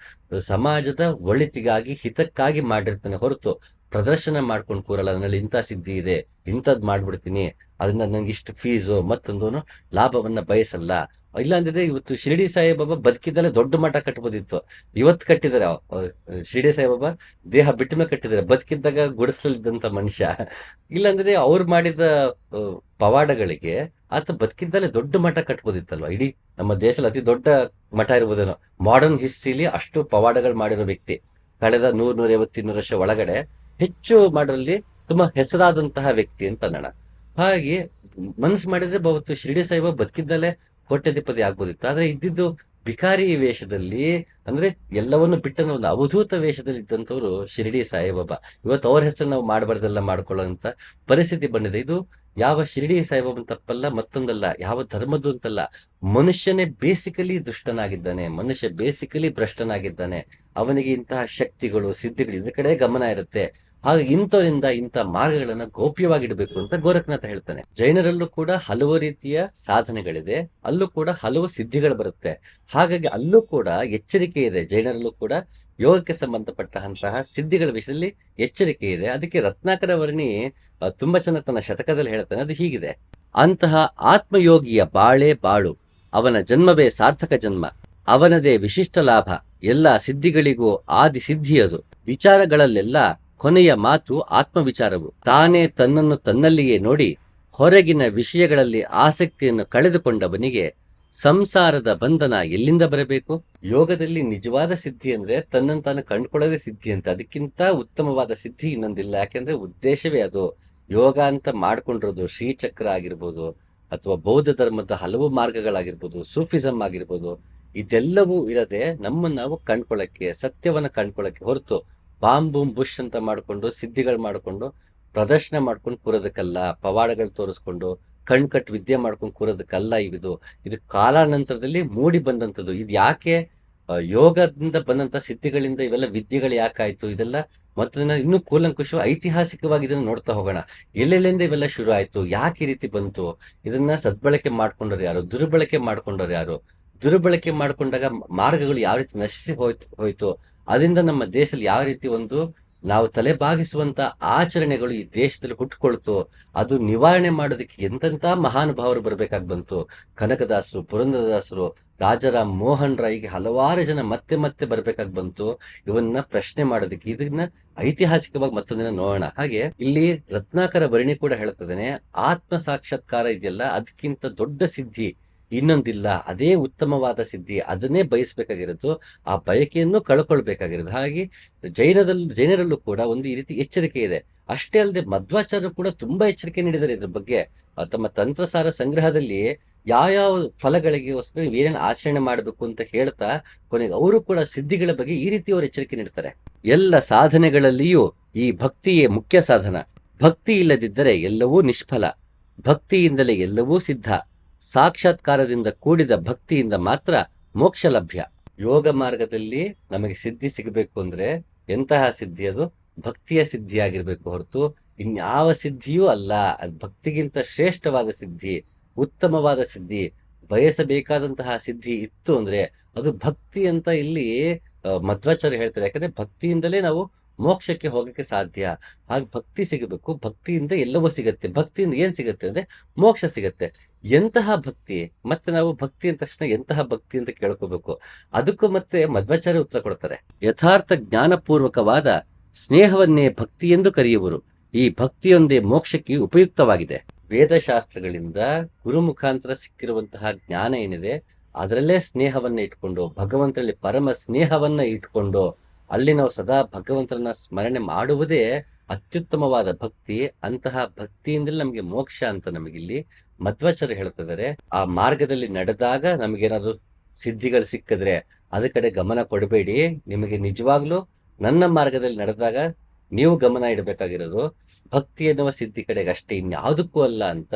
ಸಮಾಜದ ಒಳಿತಿಗಾಗಿ ಹಿತಕ್ಕಾಗಿ ಮಾಡಿರ್ತಾನೆ ಹೊರತು ಪ್ರದರ್ಶನ ಮಾಡ್ಕೊಂಡು ಕೂರಲ್ಲ. ನನ್ನಲ್ಲಿ ಇಂಥ ಸಿದ್ಧಿ ಇದೆ, ಇಂಥದ್ ಮಾಡ್ಬಿಡ್ತೀನಿ, ಅದರಿಂದ ನಂಗೆ ಇಷ್ಟು ಫೀಸು ಮತ್ತೊಂದು ಲಾಭವನ್ನ ಬಯಸಲ್ಲ. ಇಲ್ಲಾಂದ್ರೆ ಇವತ್ತು ಶಿರಡಿ ಸಾಯಿಬಾಬಾ ಬದುಕಿದ್ದಲ್ಲೇ ದೊಡ್ಡ ಮಠ ಕಟ್ಬೋದಿತ್ತು. ಇವತ್ತು ಕಟ್ಟಿದಾರೆ. ಶಿರಡಿ ಸಾಯಿಬಾಬಾ ದೇಹ ಬಿಟ್ಟನ ಕಟ್ಟಿದ್ದಾರೆ, ಬದುಕಿದ್ದಾಗ ಗುಡಿಸಲಿದ್ದಂತ ಮನುಷ್ಯ. ಇಲ್ಲಾಂದ್ರೆ ಅವ್ರು ಮಾಡಿದ ಪವಾಡಗಳಿಗೆ ಆತ ಬದುಕಿದ್ದಲ್ಲೇ ದೊಡ್ಡ ಮಠ ಕಟ್ಬೋದಿತ್ತಲ್ವಾ. ಇಡೀ ನಮ್ಮ ದೇಶದಲ್ಲಿ ಅತಿ ದೊಡ್ಡ ಮಠ ಇರ್ಬೋದೇನೋ ಮಾಡರ್ನ್ ಹಿಸ್ಟ್ರಿಲಿ. ಅಷ್ಟು ಪವಾಡಗಳು ಮಾಡಿರೋ ವ್ಯಕ್ತಿ. ಕಳೆದ 100-150-200 ವರ್ಷ ಒಳಗಡೆ ಹೆಚ್ಚು ಮಾಡೋರಲ್ಲಿ ತುಂಬಾ ಹೆಸರಾದಂತಹ ವ್ಯಕ್ತಿ ಅಂತ ಅನ್ನೋಣ. ಹಾಗೆ ಮನಸ್ಸು ಮಾಡಿದ್ರೆ ಅವತ್ತು ಶಿರಡಿ ಸಾಯಿಬಾಬಾ ಬದುಕಿದ್ದಲ್ಲೇ ಕೋಟ್ಯಾಧಿಪತಿ ಆಗ್ಬೋದಿತ್ತು. ಆದ್ರೆ ಇದ್ದಿದ್ದು ಭಿಕಾರಿ ವೇಷದಲ್ಲಿ, ಅಂದ್ರೆ ಎಲ್ಲವನ್ನು ಬಿಟ್ಟನ ಒಂದು ಅವಧೂತ ವೇಷದಲ್ಲಿ ಇದ್ದಂಥವ್ರು ಶಿರಡಿ ಸಾಯಿಬಾಬಾ. ಇವತ್ತು ಅವ್ರ ಹೆಸರು ನಾವು ಮಾಡಬಾರ್ದೆಲ್ಲ ಮಾಡ್ಕೊಳ್ಳೋಂತ ಪರಿಸ್ಥಿತಿ ಬಂದಿದೆ. ಇದು ಯಾವ ಶಿರಡಿ ಸಾಯಿಬಾಬನ್ ತಪ್ಪಲ್ಲ, ಮತ್ತೊಂದಲ್ಲ, ಯಾವ ಧರ್ಮದ್ದು ಅಂತಲ್ಲ. ಮನುಷ್ಯನೇ ಬೇಸಿಕಲಿ ದುಷ್ಟನಾಗಿದ್ದಾನೆ, ಮನುಷ್ಯ ಬೇಸಿಕಲಿ ಭ್ರಷ್ಟನಾಗಿದ್ದಾನೆ. ಅವನಿಗೆ ಇಂತಹ ಶಕ್ತಿಗಳು ಸಿದ್ಧಿಗಳು ಇದ್ರ ಕಡೆ ಗಮನ ಇರುತ್ತೆ. ಹಾಗೆ ಇಂಥವರಿಂದ ಇಂಥ ಮಾರ್ಗಗಳನ್ನ ಗೌಪ್ಯವಾಗಿಡಬೇಕು ಅಂತ ಗೋರಖನಾಥ ಹೇಳ್ತಾನೆ. ಜೈನರಲ್ಲೂ ಕೂಡ ಹಲವು ರೀತಿಯ ಸಾಧನೆಗಳಿದೆ, ಅಲ್ಲೂ ಕೂಡ ಹಲವು ಸಿದ್ಧಿಗಳು ಬರುತ್ತೆ. ಹಾಗಾಗಿ ಅಲ್ಲೂ ಕೂಡ ಎಚ್ಚರಿಕೆ ಇದೆ. ಜೈನರಲ್ಲೂ ಕೂಡ ಯೋಗಕ್ಕೆ ಸಂಬಂಧಪಟ್ಟಂತಹ ಸಿದ್ಧಿಗಳ ವಿಷಯದಲ್ಲಿ ಎಚ್ಚರಿಕೆ ಇದೆ. ಅದಕ್ಕೆ ರತ್ನಾಕರ ವರ್ಣಿ ತುಂಬಾ ಚೆನ್ನಾಗಿ ತನ್ನ ಶತಕದಲ್ಲಿ ಹೇಳ್ತಾನೆ. ಅದು ಹೀಗಿದೆ: ಅಂತಹ ಆತ್ಮಯೋಗಿಯ ಬಾಳೆ ಬಾಳು, ಅವನ ಜನ್ಮವೇ ಸಾರ್ಥಕ ಜನ್ಮ, ಅವನದೇ ವಿಶಿಷ್ಟ ಲಾಭ, ಎಲ್ಲ ಸಿದ್ಧಿಗಳಿಗೂ ಆದಿ ಸಿದ್ಧಿಯದು. ವಿಚಾರಗಳಲ್ಲೆಲ್ಲ ಕೊನೆಯ ಮಾತು ಆತ್ಮವಿಚಾರವು. ತಾನೇ ತನ್ನನ್ನು ತನ್ನಲ್ಲಿಯೇ ನೋಡಿ ಹೊರಗಿನ ವಿಷಯಗಳಲ್ಲಿ ಆಸಕ್ತಿಯನ್ನು ಕಳೆದುಕೊಂಡವನಿಗೆ ಸಂಸಾರದ ಬಂಧನ ಎಲ್ಲಿಂದ ಬರಬೇಕು? ಯೋಗದಲ್ಲಿ ನಿಜವಾದ ಸಿದ್ಧಿ ಅಂದ್ರೆ ತನ್ನನ್ನು ತಾನು ಕಂಡುಕೊಳ್ಳೋದೇ ಸಿದ್ಧಿ ಅಂತ. ಅದಕ್ಕಿಂತ ಉತ್ತಮವಾದ ಸಿದ್ಧಿ ಇನ್ನೊಂದಿಲ್ಲ. ಯಾಕೆಂದ್ರೆ ಉದ್ದೇಶವೇ ಅದು. ಯೋಗ ಅಂತ ಮಾಡ್ಕೊಂಡಿರೋದು ಶ್ರೀಚಕ್ರ ಆಗಿರ್ಬೋದು, ಅಥವಾ ಬೌದ್ಧ ಧರ್ಮದ ಹಲವು ಮಾರ್ಗಗಳಾಗಿರ್ಬೋದು, ಸೂಫಿಸಂ ಆಗಿರ್ಬೋದು, ಇದೆಲ್ಲವೂ ಇರದೆ ನಮ್ಮನ್ನು ನಾವು ಕಂಡ್ಕೊಳ್ಳಕ್ಕೆ, ಸತ್ಯವನ್ನ ಕಂಡ್ಕೊಳ್ಳಕ್ಕೆ ಹೊರತು ಬಾಂಬ್ ಬುಷ್ ಅಂತ ಮಾಡ್ಕೊಂಡು ಸಿದ್ಧಿಗಳು ಮಾಡ್ಕೊಂಡು ಪ್ರದರ್ಶನ ಮಾಡ್ಕೊಂಡು ಕೂರೋದಕ್ಕಲ್ಲ, ಪವಾಡಗಳು ತೋರಿಸ್ಕೊಂಡು ಕಟ್ ವಿದ್ಯೆ ಮಾಡ್ಕೊಂಡು ಕೂರೋದಕ್ಕಲ್ಲ. ಇದು ಕಾಲಾನಂತರದಲ್ಲಿ ಮೂಡಿ ಬಂದಂಥದ್ದು. ಇದು ಯಾಕೆ ಯೋಗದಿಂದ ಬಂದಂತ ಸಿದ್ಧಿಗಳಿಂದ ಇವೆಲ್ಲ ವಿದ್ಯೆಗಳು ಯಾಕಾಯ್ತು? ಇದೆಲ್ಲ ಮತ್ತೆ ಇನ್ನೂ ಕೂಲಂಕುಷ ಐತಿಹಾಸಿಕವಾಗಿ ಇದನ್ನ ನೋಡ್ತಾ ಹೋಗೋಣ. ಎಲ್ಲೆಲ್ಲಿಂದ ಇವೆಲ್ಲ ಶುರು ಆಯ್ತು, ಯಾಕೆ ಈ ರೀತಿ ಬಂತು, ಇದನ್ನ ಸದ್ಬಳಕೆ ಮಾಡ್ಕೊಂಡವ್ರು ಯಾರು, ದುರ್ಬಳಕೆ ಮಾಡ್ಕೊಂಡವ್ರು ಯಾರು, ದುರ್ಬಳಕೆ ಮಾಡ್ಕೊಂಡಾಗ ಮಾರ್ಗಗಳು ಯಾವ ರೀತಿ ನಶಿಸಿ ಹೋಯ್ತು, ಅದರಿಂದ ನಮ್ಮ ದೇಶದಲ್ಲಿ ಯಾವ ರೀತಿ ಒಂದು ನಾವು ತಲೆಬಾಗಿಸುವಂತ ಆಚರಣೆಗಳು ಈ ದೇಶದಲ್ಲಿ ಹುಟ್ಟುಕೊಳ್ತು, ಅದು ನಿವಾರಣೆ ಮಾಡೋದಕ್ಕೆ ಎಂತೆಂತ ಮಹಾನುಭಾವರು ಬರ್ಬೇಕಾಗಿ ಬಂತು. ಕನಕದಾಸರು, ಪುರಂದರದಾಸರು, ರಾಜಾರಾಮ್ ಮೋಹನ್ ರಾಯ್ಗೆ ಹಲವಾರು ಜನ ಮತ್ತೆ ಮತ್ತೆ ಬರ್ಬೇಕಾಗಿ ಬಂತು ಇವನ್ನ ಪ್ರಶ್ನೆ ಮಾಡೋದಕ್ಕೆ. ಇದನ್ನ ಐತಿಹಾಸಿಕವಾಗಿ ಮತ್ತೊಂದಿನ ನೋಡೋಣ. ಹಾಗೆ ಇಲ್ಲಿ ರತ್ನಾಕರ ವರ್ಣಿ ಕೂಡ ಹೇಳ್ತದೇನೆ, ಆತ್ಮ ಸಾಕ್ಷಾತ್ಕಾರ ಇದೆಯಲ್ಲ ಅದಕ್ಕಿಂತ ದೊಡ್ಡ ಸಿದ್ಧಿ ಇನ್ನೊಂದಿಲ್ಲ, ಅದೇ ಉತ್ತಮವಾದ ಸಿದ್ಧಿ, ಅದನ್ನೇ ಬಯಸ್ಬೇಕಾಗಿರೋದು, ಆ ಬಯಕೆಯನ್ನು ಕಳ್ಕೊಳ್ಬೇಕಾಗಿರೋದು. ಹಾಗೆ ಜೈನರಲ್ಲೂ ಕೂಡ ಒಂದು ಈ ರೀತಿ ಎಚ್ಚರಿಕೆ ಇದೆ. ಅಷ್ಟೇ ಅಲ್ಲದೆ ಮಧ್ವಾಚಾರ್ಯರು ಕೂಡ ತುಂಬಾ ಎಚ್ಚರಿಕೆ ನೀಡಿದ್ದಾರೆ ಇದ್ರ ಬಗ್ಗೆ. ತಮ್ಮ ತಂತ್ರಸಾರ ಸಂಗ್ರಹದಲ್ಲಿ ಯಾವ ಫಲಗಳಿಗೋಸ್ಕರ ನೀವು ಏನೇನು ಆಚರಣೆ ಮಾಡಬೇಕು ಅಂತ ಹೇಳ್ತಾ ಕೊನೆಗೆ ಅವರು ಕೂಡ ಸಿದ್ಧಿಗಳ ಬಗ್ಗೆ ಈ ರೀತಿ ಅವರು ಎಚ್ಚರಿಕೆ ನೀಡ್ತಾರೆ. ಎಲ್ಲ ಸಾಧನೆಗಳಲ್ಲಿಯೂ ಈ ಭಕ್ತಿಯೇ ಮುಖ್ಯ ಸಾಧನ. ಭಕ್ತಿ ಇಲ್ಲದಿದ್ದರೆ ಎಲ್ಲವೂ ನಿಷ್ಫಲ, ಭಕ್ತಿಯಿಂದಲೇ ಎಲ್ಲವೂ ಸಿದ್ಧ, ಸಾಕ್ಷಾತ್ಕಾರದಿಂದ ಕೂಡಿದ ಭಕ್ತಿಯಿಂದ ಮಾತ್ರ ಮೋಕ್ಷ ಲಭ್ಯ. ಯೋಗ ಮಾರ್ಗದಲ್ಲಿ ನಮಗೆ ಸಿದ್ಧಿ ಸಿಗಬೇಕು ಅಂದ್ರೆ ಎಂತಹ ಸಿದ್ಧಿ? ಅದು ಭಕ್ತಿಯ ಸಿದ್ಧಿ ಆಗಿರ್ಬೇಕು ಹೊರತು ಇನ್ಯಾವ ಸಿದ್ಧಿಯೂ ಅಲ್ಲ. ಅದು ಭಕ್ತಿಗಿಂತ ಶ್ರೇಷ್ಠವಾದ ಸಿದ್ಧಿ, ಉತ್ತಮವಾದ ಸಿದ್ಧಿ, ಬಯಸಬೇಕಾದಂತಹ ಸಿದ್ಧಿ ಇತ್ತು ಅಂದ್ರೆ ಅದು ಭಕ್ತಿ ಅಂತ ಇಲ್ಲಿ ಮಧ್ವಾಚಾರ್ಯ ಹೇಳ್ತಾರೆ. ಯಾಕಂದ್ರೆ ಭಕ್ತಿಯಿಂದಲೇ ನಾವು ಮೋಕ್ಷಕ್ಕೆ ಹೋಗಕ್ಕೆ ಸಾಧ್ಯ. ಹಾಗೆ ಭಕ್ತಿ ಸಿಗಬೇಕು, ಭಕ್ತಿಯಿಂದ ಎಲ್ಲವೂ ಸಿಗತ್ತೆ. ಭಕ್ತಿಯಿಂದ ಏನ್ ಸಿಗತ್ತೆ ಅಂದ್ರೆ ಮೋಕ್ಷ ಸಿಗತ್ತೆ. ಎಂತಹ ಭಕ್ತಿ? ಮತ್ತೆ ನಾವು ಭಕ್ತಿ ಅಂದ ತಕ್ಷಣ ಎಂತಹ ಭಕ್ತಿ ಅಂತ ಕೇಳ್ಕೋಬೇಕು. ಅದಕ್ಕೂ ಮತ್ತೆ ಮಧ್ವಾಚಾರ್ಯ ಉತ್ತರ ಕೊಡ್ತಾರೆ. ಯಥಾರ್ಥ ಜ್ಞಾನಪೂರ್ವಕವಾದ ಸ್ನೇಹವನ್ನೇ ಭಕ್ತಿ ಎಂದು ಕರೆಯುವರು. ಈ ಭಕ್ತಿಯೊಂದೇ ಮೋಕ್ಷಕ್ಕೆ ಉಪಯುಕ್ತವಾಗಿದೆ. ವೇದಶಾಸ್ತ್ರಗಳಿಂದ ಗುರು ಮುಖಾಂತರ ಸಿಕ್ಕಿರುವಂತಹ ಜ್ಞಾನ ಏನಿದೆ ಅದರಲ್ಲೇ ಸ್ನೇಹವನ್ನ ಇಟ್ಕೊಂಡು, ಭಗವಂತರಲ್ಲಿ ಪರಮ ಸ್ನೇಹವನ್ನ ಇಟ್ಕೊಂಡು ಅಲ್ಲಿ ನಾವು ಸದಾ ಭಗವಂತರನ್ನ ಸ್ಮರಣೆ ಮಾಡುವುದೇ ಅತ್ಯುತ್ತಮವಾದ ಭಕ್ತಿ. ಅಂತಹ ಭಕ್ತಿಯಿಂದಲೇ ನಮಗೆ ಮೋಕ್ಷ ಅಂತ ನಮಗಿಲ್ಲಿ ಮಧ್ವಾಚಾರ್ಯ ಹೇಳ್ತಿದ್ದಾರೆ. ಆ ಮಾರ್ಗದಲ್ಲಿ ನಡೆದಾಗ ನಮಗೇನಾದ್ರು ಸಿದ್ಧಿಗಳು ಸಿಕ್ಕಿದ್ರೆ ಅದ್ರ ಕಡೆ ಗಮನ ಕೊಡಬೇಡಿ. ನಿಮಗೆ ನಿಜವಾಗ್ಲೂ ನನ್ನ ಮಾರ್ಗದಲ್ಲಿ ನಡೆದಾಗ ನೀವು ಗಮನ ಇಡಬೇಕಾಗಿರೋದು ಭಕ್ತಿ ಎನ್ನುವ ಸಿದ್ಧಿ ಕಡೆಗೆ ಅಷ್ಟೇ, ಇನ್ಯಾವುದಕ್ಕೂ ಅಲ್ಲ ಅಂತ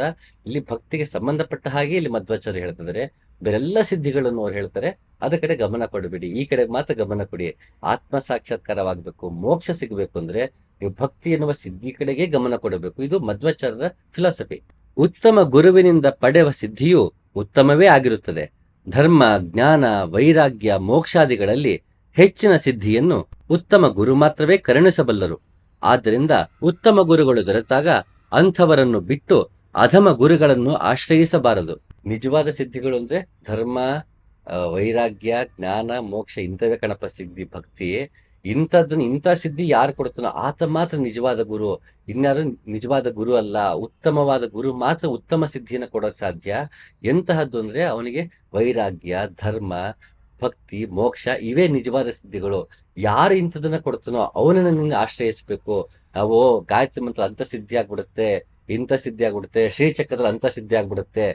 ಇಲ್ಲಿ ಭಕ್ತಿಗೆ ಸಂಬಂಧಪಟ್ಟ ಹಾಗೆ ಇಲ್ಲಿ ಮಧ್ವಾಚಾರ್ಯ ಹೇಳ್ತಿದ್ದಾರೆ. ಬೇರೆಲ್ಲ ಸಿದ್ಧಿಗಳನ್ನು ಅವ್ರು ಹೇಳ್ತಾರೆ, ಅದ ಕಡೆ ಗಮನ ಕೊಡಬೇಡಿ, ಈ ಕಡೆ ಮಾತ್ರ ಗಮನ ಕೊಡಿ. ಆತ್ಮ ಸಾಕ್ಷಾತ್ಕಾರವಾಗಬೇಕು, ಮೋಕ್ಷ ಸಿಗಬೇಕು ಅಂದ್ರೆ ನೀವು ಭಕ್ತಿ ಎನ್ನುವ ಸಿದ್ಧಿ ಕಡೆಗೆ ಗಮನ ಕೊಡಬೇಕು. ಇದು ಮಧ್ವಾಚಾರ್ಯರ ಫಿಲಾಸಫಿ. ಉತ್ತಮ ಗುರುವಿನಿಂದ ಪಡೆಯುವ ಸಿದ್ಧಿಯು ಉತ್ತಮವೇ ಆಗಿರುತ್ತದೆ. ಧರ್ಮ, ಜ್ಞಾನ, ವೈರಾಗ್ಯ, ಮೋಕ್ಷಾದಿಗಳಲ್ಲಿ ಹೆಚ್ಚಿನ ಸಿದ್ಧಿಯನ್ನು ಉತ್ತಮ ಗುರು ಮಾತ್ರವೇ ಕರುಣಿಸಬಲ್ಲರು. ಆದ್ದರಿಂದ ಉತ್ತಮ ಗುರುಗಳು ದೊರೆತಾಗ ಅಂಥವರನ್ನು ಬಿಟ್ಟು ಅಧಮ ಗುರುಗಳನ್ನು ಆಶ್ರಯಿಸಬಾರದು. ನಿಜವಾದ ಸಿದ್ಧಿಗಳು ಅಂದ್ರೆ ಧರ್ಮ, ವೈರಾಗ್ಯ, ಜ್ಞಾನ, ಮೋಕ್ಷ, ಇಂಥವೇ ಕಣಪ್ಪ ಸಿದ್ಧಿ, ಭಕ್ತಿ. ಇಂಥ ಸಿದ್ಧಿ ಯಾರು ಕೊಡ್ತಾನೋ ಆತ ಮಾತ್ರ ನಿಜವಾದ ಗುರು, ಇನ್ಯಾರು ನಿಜವಾದ ಗುರು ಅಲ್ಲ. ಉತ್ತಮವಾದ ಗುರು ಮಾತ್ರ ಉತ್ತಮ ಸಿದ್ಧಿಯನ್ನು ಕೊಡೋಕ್ ಸಾಧ್ಯ. ಎಂತಹದ್ದು ಅಂದ್ರೆ ಅವನಿಗೆ ವೈರಾಗ್ಯ, ಧರ್ಮ, ಭಕ್ತಿ, ಮೋಕ್ಷ ಇವೇ ನಿಜವಾದ ಸಿದ್ಧಿಗಳು. ಯಾರು ಇಂಥದನ್ನ ಕೊಡ್ತಾನೋ ಅವನನ್ನ ನಿಂಗೆ ಆಶ್ರಯಿಸ್ಬೇಕು. ನಾವು ಗಾಯತ್ರಿ ಮಂತ್ರ ಅಂತ ಸಿದ್ಧಿ ಆಗ್ಬಿಡುತ್ತೆ, ಇಂಥ ಸಿದ್ಧಿ ಆಗ್ಬಿಡುತ್ತೆ, ಶ್ರೀಚಕ್ರದಲ್ಲಿ ಅಂತ ಸಿದ್ಧಿ ಆಗ್ಬಿಡುತ್ತೆ,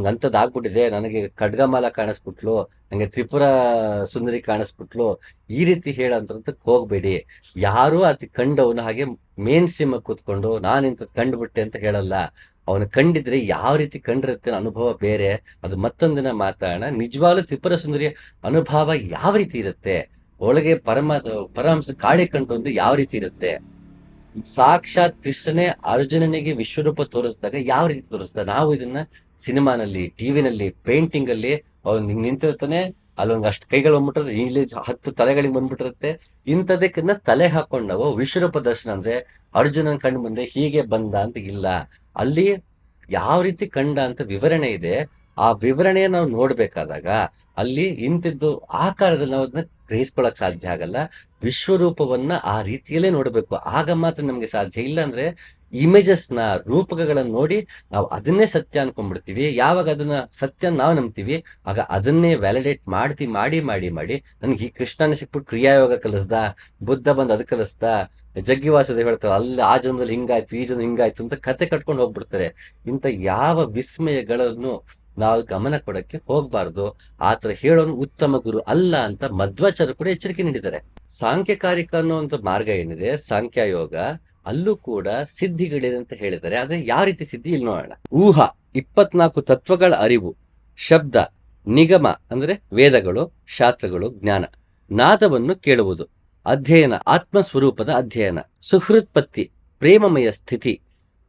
ಅಂಥದ್ದು ಆಗ್ಬಿಟ್ಟಿದೆ, ನನಗೆ ಖಡ್ಗಮಾಲ ಕಾಣಿಸ್ಬಿಟ್ಲು, ನಂಗೆ ತ್ರಿಪುರ ಸುಂದರಿ ಕಾಣಿಸ್ಬಿಟ್ಲು, ಈ ರೀತಿ ಹೇಳೋಂಥದ್ದಕ್ಕೆ ಹೋಗ್ಬೇಡಿ. ಯಾರು ಅತಿ ಕಂಡವನು ಹಾಗೆ ಮೇನ್ ಸ್ಟ್ರೀಮ್ ಕೂತ್ಕೊಂಡು ನಾನು ಇಂಥದ್ದು ಕಂಡುಬಿಟ್ಟೆ ಅಂತ ಹೇಳಲ್ಲ. ಅವನು ಕಂಡಿದ್ರೆ ಯಾವ ರೀತಿ ಕಂಡಿರುತ್ತೆ ಅನುಭವ ಬೇರೆ, ಅದು ಮತ್ತೊಂದಿನ ಮಾತಾಡೋಣ. ನಿಜವಾಗ್ಲೂ ತ್ರಿಪುರ ಸುಂದರಿಯ ಅನುಭವ ಯಾವ ರೀತಿ ಇರುತ್ತೆ, ಒಳಗೆ ಪರಮಹಂಸ ಕಾಳಿ ಕಂಡು ಒಂದು ಯಾವ ರೀತಿ ಇರುತ್ತೆ, ಸಾಕ್ಷಾತ್ ಕೃಷ್ಣನೇ ಅರ್ಜುನನಿಗೆ ವಿಶ್ವರೂಪ ತೋರಿಸಿದಾಗ ಯಾವ ರೀತಿ ತೋರಿಸ್ತಾರೆ. ನಾವು ಇದನ್ನ ಸಿನಿಮಾನಲ್ಲಿ, ಟಿವಿನಲ್ಲಿ, ಪೇಂಟಿಂಗ್ ಅಲ್ಲಿ ಅವ್ನು ನಿಂತಿರ್ತಾನೆ, ಅಲ್ಲೊಂದು ಅಷ್ಟು ಕೈಗಳು ಬಂದ್ಬಿಟ್ಟಿರುತ್ತೆ, ಇಲ್ಲಿ 10 ತಲೆಗಳಿಗೆ ಬಂದ್ಬಿಟ್ಟಿರುತ್ತೆ. ಇಂಥದಕ್ಕನ್ನ ತಲೆ ಹಾಕೊಂಡು ನಾವು ವಿಶ್ವರೂಪ ದರ್ಶನ ಅಂದ್ರೆ ಅರ್ಜುನನ್ ಕಂಡು ಬಂದೆ ಹೀಗೆ ಬಂದ ಅಂತ ಇಲ್ಲ. ಅಲ್ಲಿ ಯಾವ ರೀತಿ ಕಂಡ ಅಂತ ವಿವರಣೆ ಇದೆ. ಆ ವಿವರಣೆ ನಾವು ನೋಡ್ಬೇಕಾದಾಗ ಅಲ್ಲಿ ಇಂತಿದ್ದು ಆಕಾರದಲ್ಲಿ ನಾವು ಅದನ್ನ ಗ್ರಹಿಸ್ಕೊಳಕ್ ಸಾಧ್ಯ ಆಗಲ್ಲ. ವಿಶ್ವರೂಪವನ್ನ ಆ ರೀತಿಯಲ್ಲೇ ನೋಡ್ಬೇಕು, ಆಗ ಮಾತ್ರ ನಮ್ಗೆ ಸಾಧ್ಯ. ಇಲ್ಲ ಅಂದ್ರೆ ಇಮೇಜಸ್ನ ರೂಪಕಗಳನ್ನ ನೋಡಿ ನಾವು ಅದನ್ನೇ ಸತ್ಯ ಅನ್ಕೊಂಡ್ಬಿಡ್ತೀವಿ. ಯಾವಾಗ ಅದನ್ನ ಸತ್ಯ ನಾವು ನಂಬ್ತೀವಿ, ಆಗ ಅದನ್ನೇ ವ್ಯಾಲಿಡೇಟ್ ಮಾಡಿ ನನ್ಗೆ ಈ ಕೃಷ್ಣನೇ ಸಿಕ್ಬಿಟ್ಟು ಕ್ರಿಯಾಯೋಗ ಕಲಿಸ್ದ, ಬುದ್ಧ ಬಂದು ಅದು ಕಲಿಸ್ದ, ಜಗ್ಗಿವಾಸದ ಹೇಳ್ತಾರೆ ಅಲ್ಲಿ ಆ ಜನ್ಮದಲ್ಲಿ ಹಿಂಗಾಯ್ತು ಈ ಜನ ಹಿಂಗಾಯ್ತು ಅಂತ ಕತೆ ಕಟ್ಕೊಂಡು ಹೋಗ್ಬಿಡ್ತಾರೆ. ಇಂಥ ಯಾವ ವಿಸ್ಮಯಗಳನ್ನು ನಾವು ಗಮನ ಕೊಡಕ್ಕೆ ಹೋಗ್ಬಾರ್ದು. ಆತರ ಹೇಳೋನು ಉತ್ತಮ ಗುರು ಅಲ್ಲ ಅಂತ ಮಧ್ವಾಚಾರ್ಯ ಕೂಡ ಎಚ್ಚರಿಕೆ ನೀಡಿದ್ದಾರೆ. ಸಾಂಖ್ಯಕಾರಿಕ ಅನ್ನುವಂಥ ಮಾರ್ಗ ಏನಿದೆ, ಸಾಂಖ್ಯಯೋಗ, ಅಲ್ಲೂ ಕೂಡ ಸಿದ್ಧಿಗಳಿದೆ ಅಂತ ಹೇಳಿದ್ದಾರೆ. ಆದ್ರೆ ಯಾವ ರೀತಿ ಸಿದ್ಧಿ ಇಲ್ಲಿ ನೋಡೋಣ. ಊಹಾ 24 ತತ್ವಗಳ ಅರಿವು, ಶಬ್ದ, ನಿಗಮ ಅಂದ್ರೆ ವೇದಗಳು, ಶಾಸ್ತ್ರಗಳು, ಜ್ಞಾನ, ನಾದವನ್ನು ಕೇಳುವುದು, ಅಧ್ಯಯನ ಆತ್ಮಸ್ವರೂಪದ ಅಧ್ಯಯನ, ಸುಹೃತ್ಪತ್ತಿ ಪ್ರೇಮಮಯ ಸ್ಥಿತಿ,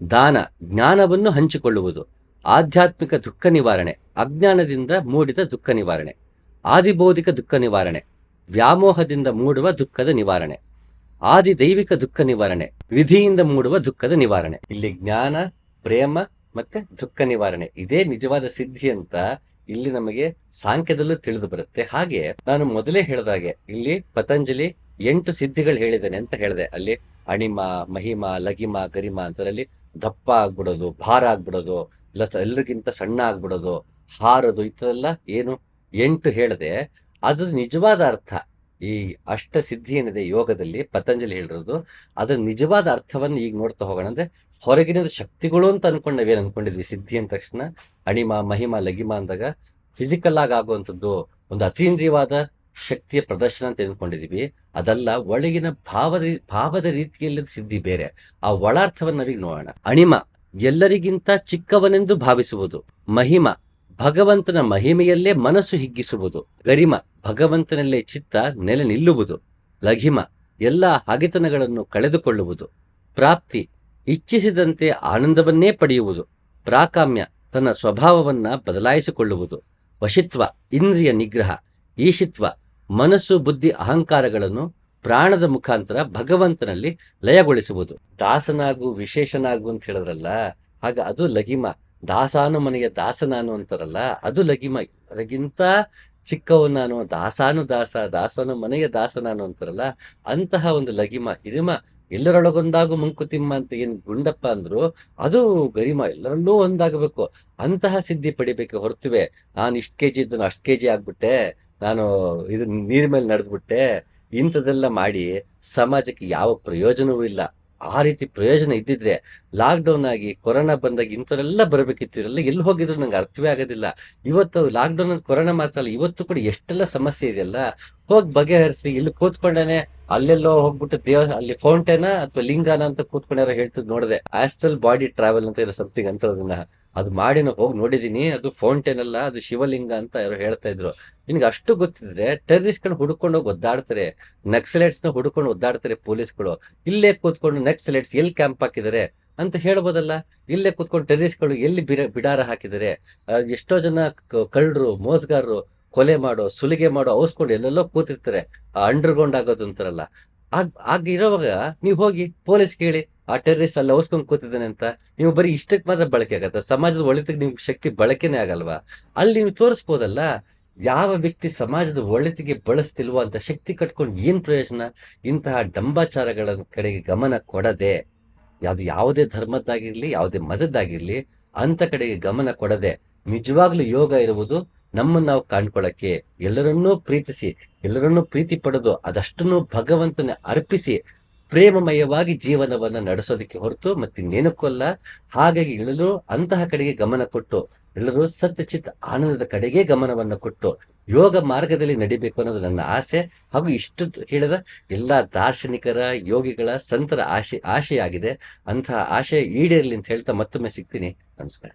ದಾನ ಜ್ಞಾನವನ್ನು ಹಂಚಿಕೊಳ್ಳುವುದು, ಆಧ್ಯಾತ್ಮಿಕ ದುಃಖ ನಿವಾರಣೆ ಅಜ್ಞಾನದಿಂದ ಮೂಡಿದ ದುಃಖ ನಿವಾರಣೆ, ಆದಿಬೌದ್ಧಿಕ ದುಃಖ ನಿವಾರಣೆ ವ್ಯಾಮೋಹದಿಂದ ಮೂಡುವ ದುಃಖದ ನಿವಾರಣೆ, ಆದಿ ದೈವಿಕ ದುಃಖ ನಿವಾರಣೆ ವಿಧಿಯಿಂದ ಮೂಡುವ ದುಃಖದ ನಿವಾರಣೆ. ಇಲ್ಲಿ ಜ್ಞಾನ, ಪ್ರೇಮ ಮತ್ತೆ ದುಃಖ ನಿವಾರಣೆ ಇದೇ ನಿಜವಾದ ಸಿದ್ಧಿ ಅಂತ ಇಲ್ಲಿ ನಮಗೆ ಸಾಂಖ್ಯದಲ್ಲೂ ತಿಳಿದು ಬರುತ್ತೆ. ಹಾಗೆ ನಾನು ಮೊದಲೇ ಹೇಳಿದಾಗೆ ಇಲ್ಲಿ ಪತಂಜಲಿ 8 ಸಿದ್ಧಿಗಳು ಹೇಳಿದ್ದೇನೆ ಅಂತ ಹೇಳಿದೆ. ಅಲ್ಲಿ ಅಣಿಮ, ಮಹಿಮ, ಲಗಿಮ, ಗರಿಮ ಅಂತರಲ್ಲಿ ದಪ್ಪ ಆಗ್ಬಿಡೋದು, ಭಾರ ಆಗ್ಬಿಡೋದು, ಇಲ್ಲ ಎಲ್ರಿಗಿಂತ ಸಣ್ಣ ಆಗ್ಬಿಡೋದು, ಹಾರೋದು, ಇಂಥದೆಲ್ಲ ಏನು 8 ಹೇಳಿದೆ. ಅದ್ರ ನಿಜವಾದ ಅರ್ಥ ಈ ಅಷ್ಟ ಸಿದ್ಧಿ ಏನಿದೆ ಯೋಗದಲ್ಲಿ ಪತಂಜಲಿ ಹೇಳಿರೋದು, ಅದರ ನಿಜವಾದ ಅರ್ಥವನ್ನು ಈಗ ನೋಡ್ತಾ ಹೋಗೋಣ. ಅಂದ್ರೆ ಹೊರಗಿನ ಶಕ್ತಿಗಳು ಅಂತ ಅನ್ಕೊಂಡು ನಾವೇನ್ ಅನ್ಕೊಂಡಿದ್ವಿ ಸಿದ್ಧಿ ಅಂದ ತಕ್ಷಣ, ಅಣಿಮ, ಮಹಿಮ, ಲಗಿಮ ಅಂದಾಗ ಫಿಸಿಕಲ್ ಆಗಿ ಆಗುವಂಥದ್ದು ಒಂದು ಅತೀಂದ್ರಿಯವಾದ ಶಕ್ತಿಯ ಪ್ರದರ್ಶನ ಅಂತ ಅನ್ಕೊಂಡಿದೀವಿ. ಅದಲ್ಲ, ಒಳಗಿನ ಭಾವದ ರೀತಿಯಲ್ಲಿ ಸಿದ್ಧಿ ಬೇರೆ. ಆ ಒಳಾರ್ಥವನ್ನು ನಾವೀಗ ನೋಡೋಣ. ಅಣಿಮ ಎಲ್ಲರಿಗಿಂತ ಚಿಕ್ಕವನೆಂದು ಭಾವಿಸುವುದು, ಮಹಿಮ ಭಗವಂತನ ಮಹಿಮೆಯಲ್ಲೇ ಮನಸ್ಸು ಹಿಗ್ಗಿಸುವುದು, ಗರಿಮ ಭಗವಂತನಲ್ಲೇ ಚಿತ್ತ ನೆಲೆ ನಿಲ್ಲುವುದು, ಲಘಿಮ ಎಲ್ಲ ಹಗೆತನಗಳನ್ನು ಕಳೆದುಕೊಳ್ಳುವುದು, ಪ್ರಾಪ್ತಿ ಇಚ್ಛಿಸಿದಂತೆ ಆನಂದವನ್ನೇ ಪಡೆಯುವುದು, ಪ್ರಾಕಾಮ್ಯ ತನ್ನ ಸ್ವಭಾವವನ್ನ ಬದಲಾಯಿಸಿಕೊಳ್ಳುವುದು, ವಶಿತ್ವ ಇಂದ್ರಿಯ ನಿಗ್ರಹ, ಈಶಿತ್ವ ಮನಸ್ಸು ಬುದ್ಧಿ ಅಹಂಕಾರಗಳನ್ನು ಪ್ರಾಣದ ಮುಖಾಂತರ ಭಗವಂತನಲ್ಲಿ ಲಯಗೊಳಿಸುವುದು. ದಾಸನಾಗು ವಿಶೇಷನಾಗು ಅಂತ ಹೇಳಿದ್ರಲ್ಲ, ಆಗ ಅದು ಲಘಿಮ. ದಾಸಾನು ಮನೆಯ ದಾಸನಾನು ಅಂತಾರಲ್ಲ, ಅದು ಲಘಿಮ. ಅದಕ್ಕಿಂತ ಚಿಕ್ಕವ ನಾನು, ದಾಸಾನು ದಾಸ, ದಾಸನು ಮನೆಯ ದಾಸ ನಾನು ಅಂತಾರಲ್ಲ, ಅಂತಹ ಒಂದು ಲಘಿಮ. ಹಿರಿಮ ಎಲ್ಲರೊಳಗೊಂದಾಗು ಮಂಕುತಿಮ್ಮ ಅಂತ ಏನ್ ಗುಂಡಪ್ಪ ಅಂದ್ರು, ಅದು ಗರಿಮ, ಎಲ್ಲರಲ್ಲೂ ಒಂದಾಗಬೇಕು. ಅಂತಹ ಸಿದ್ಧಿ ಪಡಿಬೇಕು ಹೊರತುವೆ ನಾನು ಇಷ್ಟು ಕೆಜಿ ಇದ್ದನು ಅಷ್ಟು ಕೆಜಿ ಆಗ್ಬಿಟ್ಟೆ, ನಾನು ಇದು ನೀರ್ ಮೇಲೆ ನಡೆದ್ಬಿಟ್ಟೆ, ಇಂಥದೆಲ್ಲ ಮಾಡಿ ಸಮಾಜಕ್ಕೆ ಯಾವ ಪ್ರಯೋಜನವೂ ಇಲ್ಲ. ಆ ರೀತಿ ಪ್ರಯೋಜನ ಇದ್ದಿದ್ರೆ ಲಾಕ್ಡೌನ್ ಆಗಿ ಕೊರೋನಾ ಬಂದಾಗ ಇಂಥವರೆಲ್ಲ ಬರಬೇಕಿತ್ತು. ಇವರೆಲ್ಲ ಎಲ್ಲಿ ಹೋಗಿದ್ರು ನಂಗೆ ಅರ್ಥವೇ ಆಗೋದಿಲ್ಲ. ಇವತ್ತು ಲಾಕ್ಡೌನ್ ಅಲ್ಲಿ ಕೊರೋನಾ ಮಾತ್ರ ಅಲ್ಲ, ಇವತ್ತು ಕೂಡ ಎಷ್ಟೆಲ್ಲ ಸಮಸ್ಯೆ ಇದೆಯಲ್ಲ, ಹೋಗಿ ಬಗೆಹರಿಸಿ. ಇಲ್ಲಿ ಕೂತ್ಕೊಂಡೇನೆ ಅಲ್ಲೆಲ್ಲೋ ಹೋಗ್ಬಿಟ್ಟು ಅಲ್ಲಿ ಫೌಂಟೇನ ಅಥವಾ ಲಿಂಗಾನ ಅಂತ ಕೂತ್ಕೊಂಡಾರ ಹೇಳ್ತಿದ್ ನೋಡಿದೆ. ಆಸ್ಟ್ರಲ್ ಬಾಡಿ ಟ್ರಾವೆಲ್ ಅಂತ ಇರೋ ಸಮಥಿಂಗ್ ಅಂತ ಅದು ಮಾಡಿ ನಾವು ಹೋಗಿ ನೋಡಿದೀನಿ. ಅದು ಫೌಂಟೇನ್ ಅಲ್ಲ, ಅದು ಶಿವಲಿಂಗ ಅಂತ ಯಾರು ಹೇಳ್ತಾ ಇದ್ರು. ನಿನ್ಗೆ ಅಷ್ಟು ಗೊತ್ತಿದ್ರೆ ಟೆರರಿಸ್ಟ್ಗಳನ್ನ ಹುಡ್ಕೊಂಡು ಹೋಗಿ ಒದ್ದಾಡ್ತಾರೆ, ನಕ್ಸಲೈಟ್ಸ್ ನ ಹುಡ್ಕೊಂಡು ಒದ್ದಾಡ್ತಾರೆ ಪೊಲೀಸ್ಗಳು. ಇಲ್ಲೇ ಕೂತ್ಕೊಂಡು ನಕ್ಸಲೈಟ್ಸ್ ಎಲ್ಲಿ ಕ್ಯಾಂಪ್ ಹಾಕಿದ್ದಾರೆ ಅಂತ ಹೇಳ್ಬೋದಲ್ಲ. ಇಲ್ಲೇ ಕೂತ್ಕೊಂಡು ಟೆರರಿಸ್ಟ್ಗಳು ಎಲ್ಲಿ ಬಿಡಾರ ಹಾಕಿದ್ದಾರೆ, ಎಷ್ಟೋ ಜನ ಕಳ್ಳರು, ಮೋಸಗಾರರು ಕೊಲೆ ಮಾಡೋ, ಸುಲಿಗೆ ಮಾಡೋ ಔಸ್ಕೊಂಡು ಎಲ್ಲೆಲ್ಲೋ ಕೂತಿರ್ತಾರೆ. ಅಂಡರ್ಗ್ರೌಂಡ್ ಆಗೋದು ಅಂತಾರಲ್ಲ. ಆಗ ಇರೋವಾಗ ನೀವು ಹೋಗಿ ಪೊಲೀಸ್ ಕೇಳಿ, ಆ ಟೆರರಿಸ್ಟ್ ಅಲ್ಲಿ ಔಸ್ಕೊಂಡು ಕೂತಿದ್ದಾನೆ ಅಂತ. ನೀವು ಬರೀ ಇಷ್ಟಕ್ಕೆ ಮಾತ್ರ ಬಳಕೆ ಆಗತ್ತ, ಸಮಾಜದ ಒಳಿತಿಗೆ ನಿಮ್ಗೆ ಶಕ್ತಿ ಬಳಕೆನೇ ಆಗಲ್ವಾ? ಅಲ್ಲಿ ನೀವು ತೋರಿಸ್ಬೋದಲ್ಲ. ಯಾವ ವ್ಯಕ್ತಿ ಸಮಾಜದ ಒಳಿತಿಗೆ ಬಳಸ್ತಿಲ್ವೋ ಅಂತ ಶಕ್ತಿ ಕಟ್ಕೊಂಡು ಏನ್ ಪ್ರಯೋಜನ? ಇಂತಹ ಡಂಬಾಚಾರಗಳ ಕಡೆಗೆ ಗಮನ ಕೊಡದೆ, ಯಾವುದೇ ಧರ್ಮದ್ದಾಗಿರ್ಲಿ, ಯಾವುದೇ ಮತದ್ದಾಗಿರ್ಲಿ, ಅಂತ ಕಡೆಗೆ ಗಮನ ಕೊಡದೆ ನಿಜವಾಗ್ಲೂ ಯೋಗ ಇರುವುದು ನಮ್ಮನ್ನು ನಾವು ಕಾಣ್ಕೊಳ್ಳಕ್ಕೆ, ಎಲ್ಲರನ್ನೂ ಪ್ರೀತಿಸಿ, ಎಲ್ಲರನ್ನೂ ಪ್ರೀತಿ ಪಡೆದು ಅದಷ್ಟನ್ನು ಭಗವಂತನ ಅರ್ಪಿಸಿ ಪ್ರೇಮಮಯವಾಗಿ ಜೀವನವನ್ನ ನಡೆಸೋದಕ್ಕೆ ಹೊರತು ಮತ್ತಿನ್ನೇನಕ್ಕೂ ಅಲ್ಲ. ಹಾಗಾಗಿ ಎಲ್ಲರೂ ಅಂತಹ ಕಡೆಗೆ ಗಮನ ಕೊಟ್ಟು, ಎಲ್ಲರೂ ಸತ್ಯಚಿತ್ ಆನಂದದ ಕಡೆಗೆ ಗಮನವನ್ನ ಕೊಟ್ಟು ಯೋಗ ಮಾರ್ಗದಲ್ಲಿ ನಡಿಬೇಕು ಅನ್ನೋದು ನನ್ನ ಆಸೆ. ಹಾಗೂ ಇಷ್ಟು ಹೇಳಿದ ಎಲ್ಲಾ ದಾರ್ಶನಿಕರ, ಯೋಗಿಗಳ, ಸಂತರ ಆಶೆ ಆಗಿದೆ. ಅಂತಹ ಆಶೆ ಈಡೇರಲಿ ಅಂತ ಹೇಳ್ತಾ ಮತ್ತೊಮ್ಮೆ ಸಿಗ್ತೀನಿ. ನಮಸ್ಕಾರ.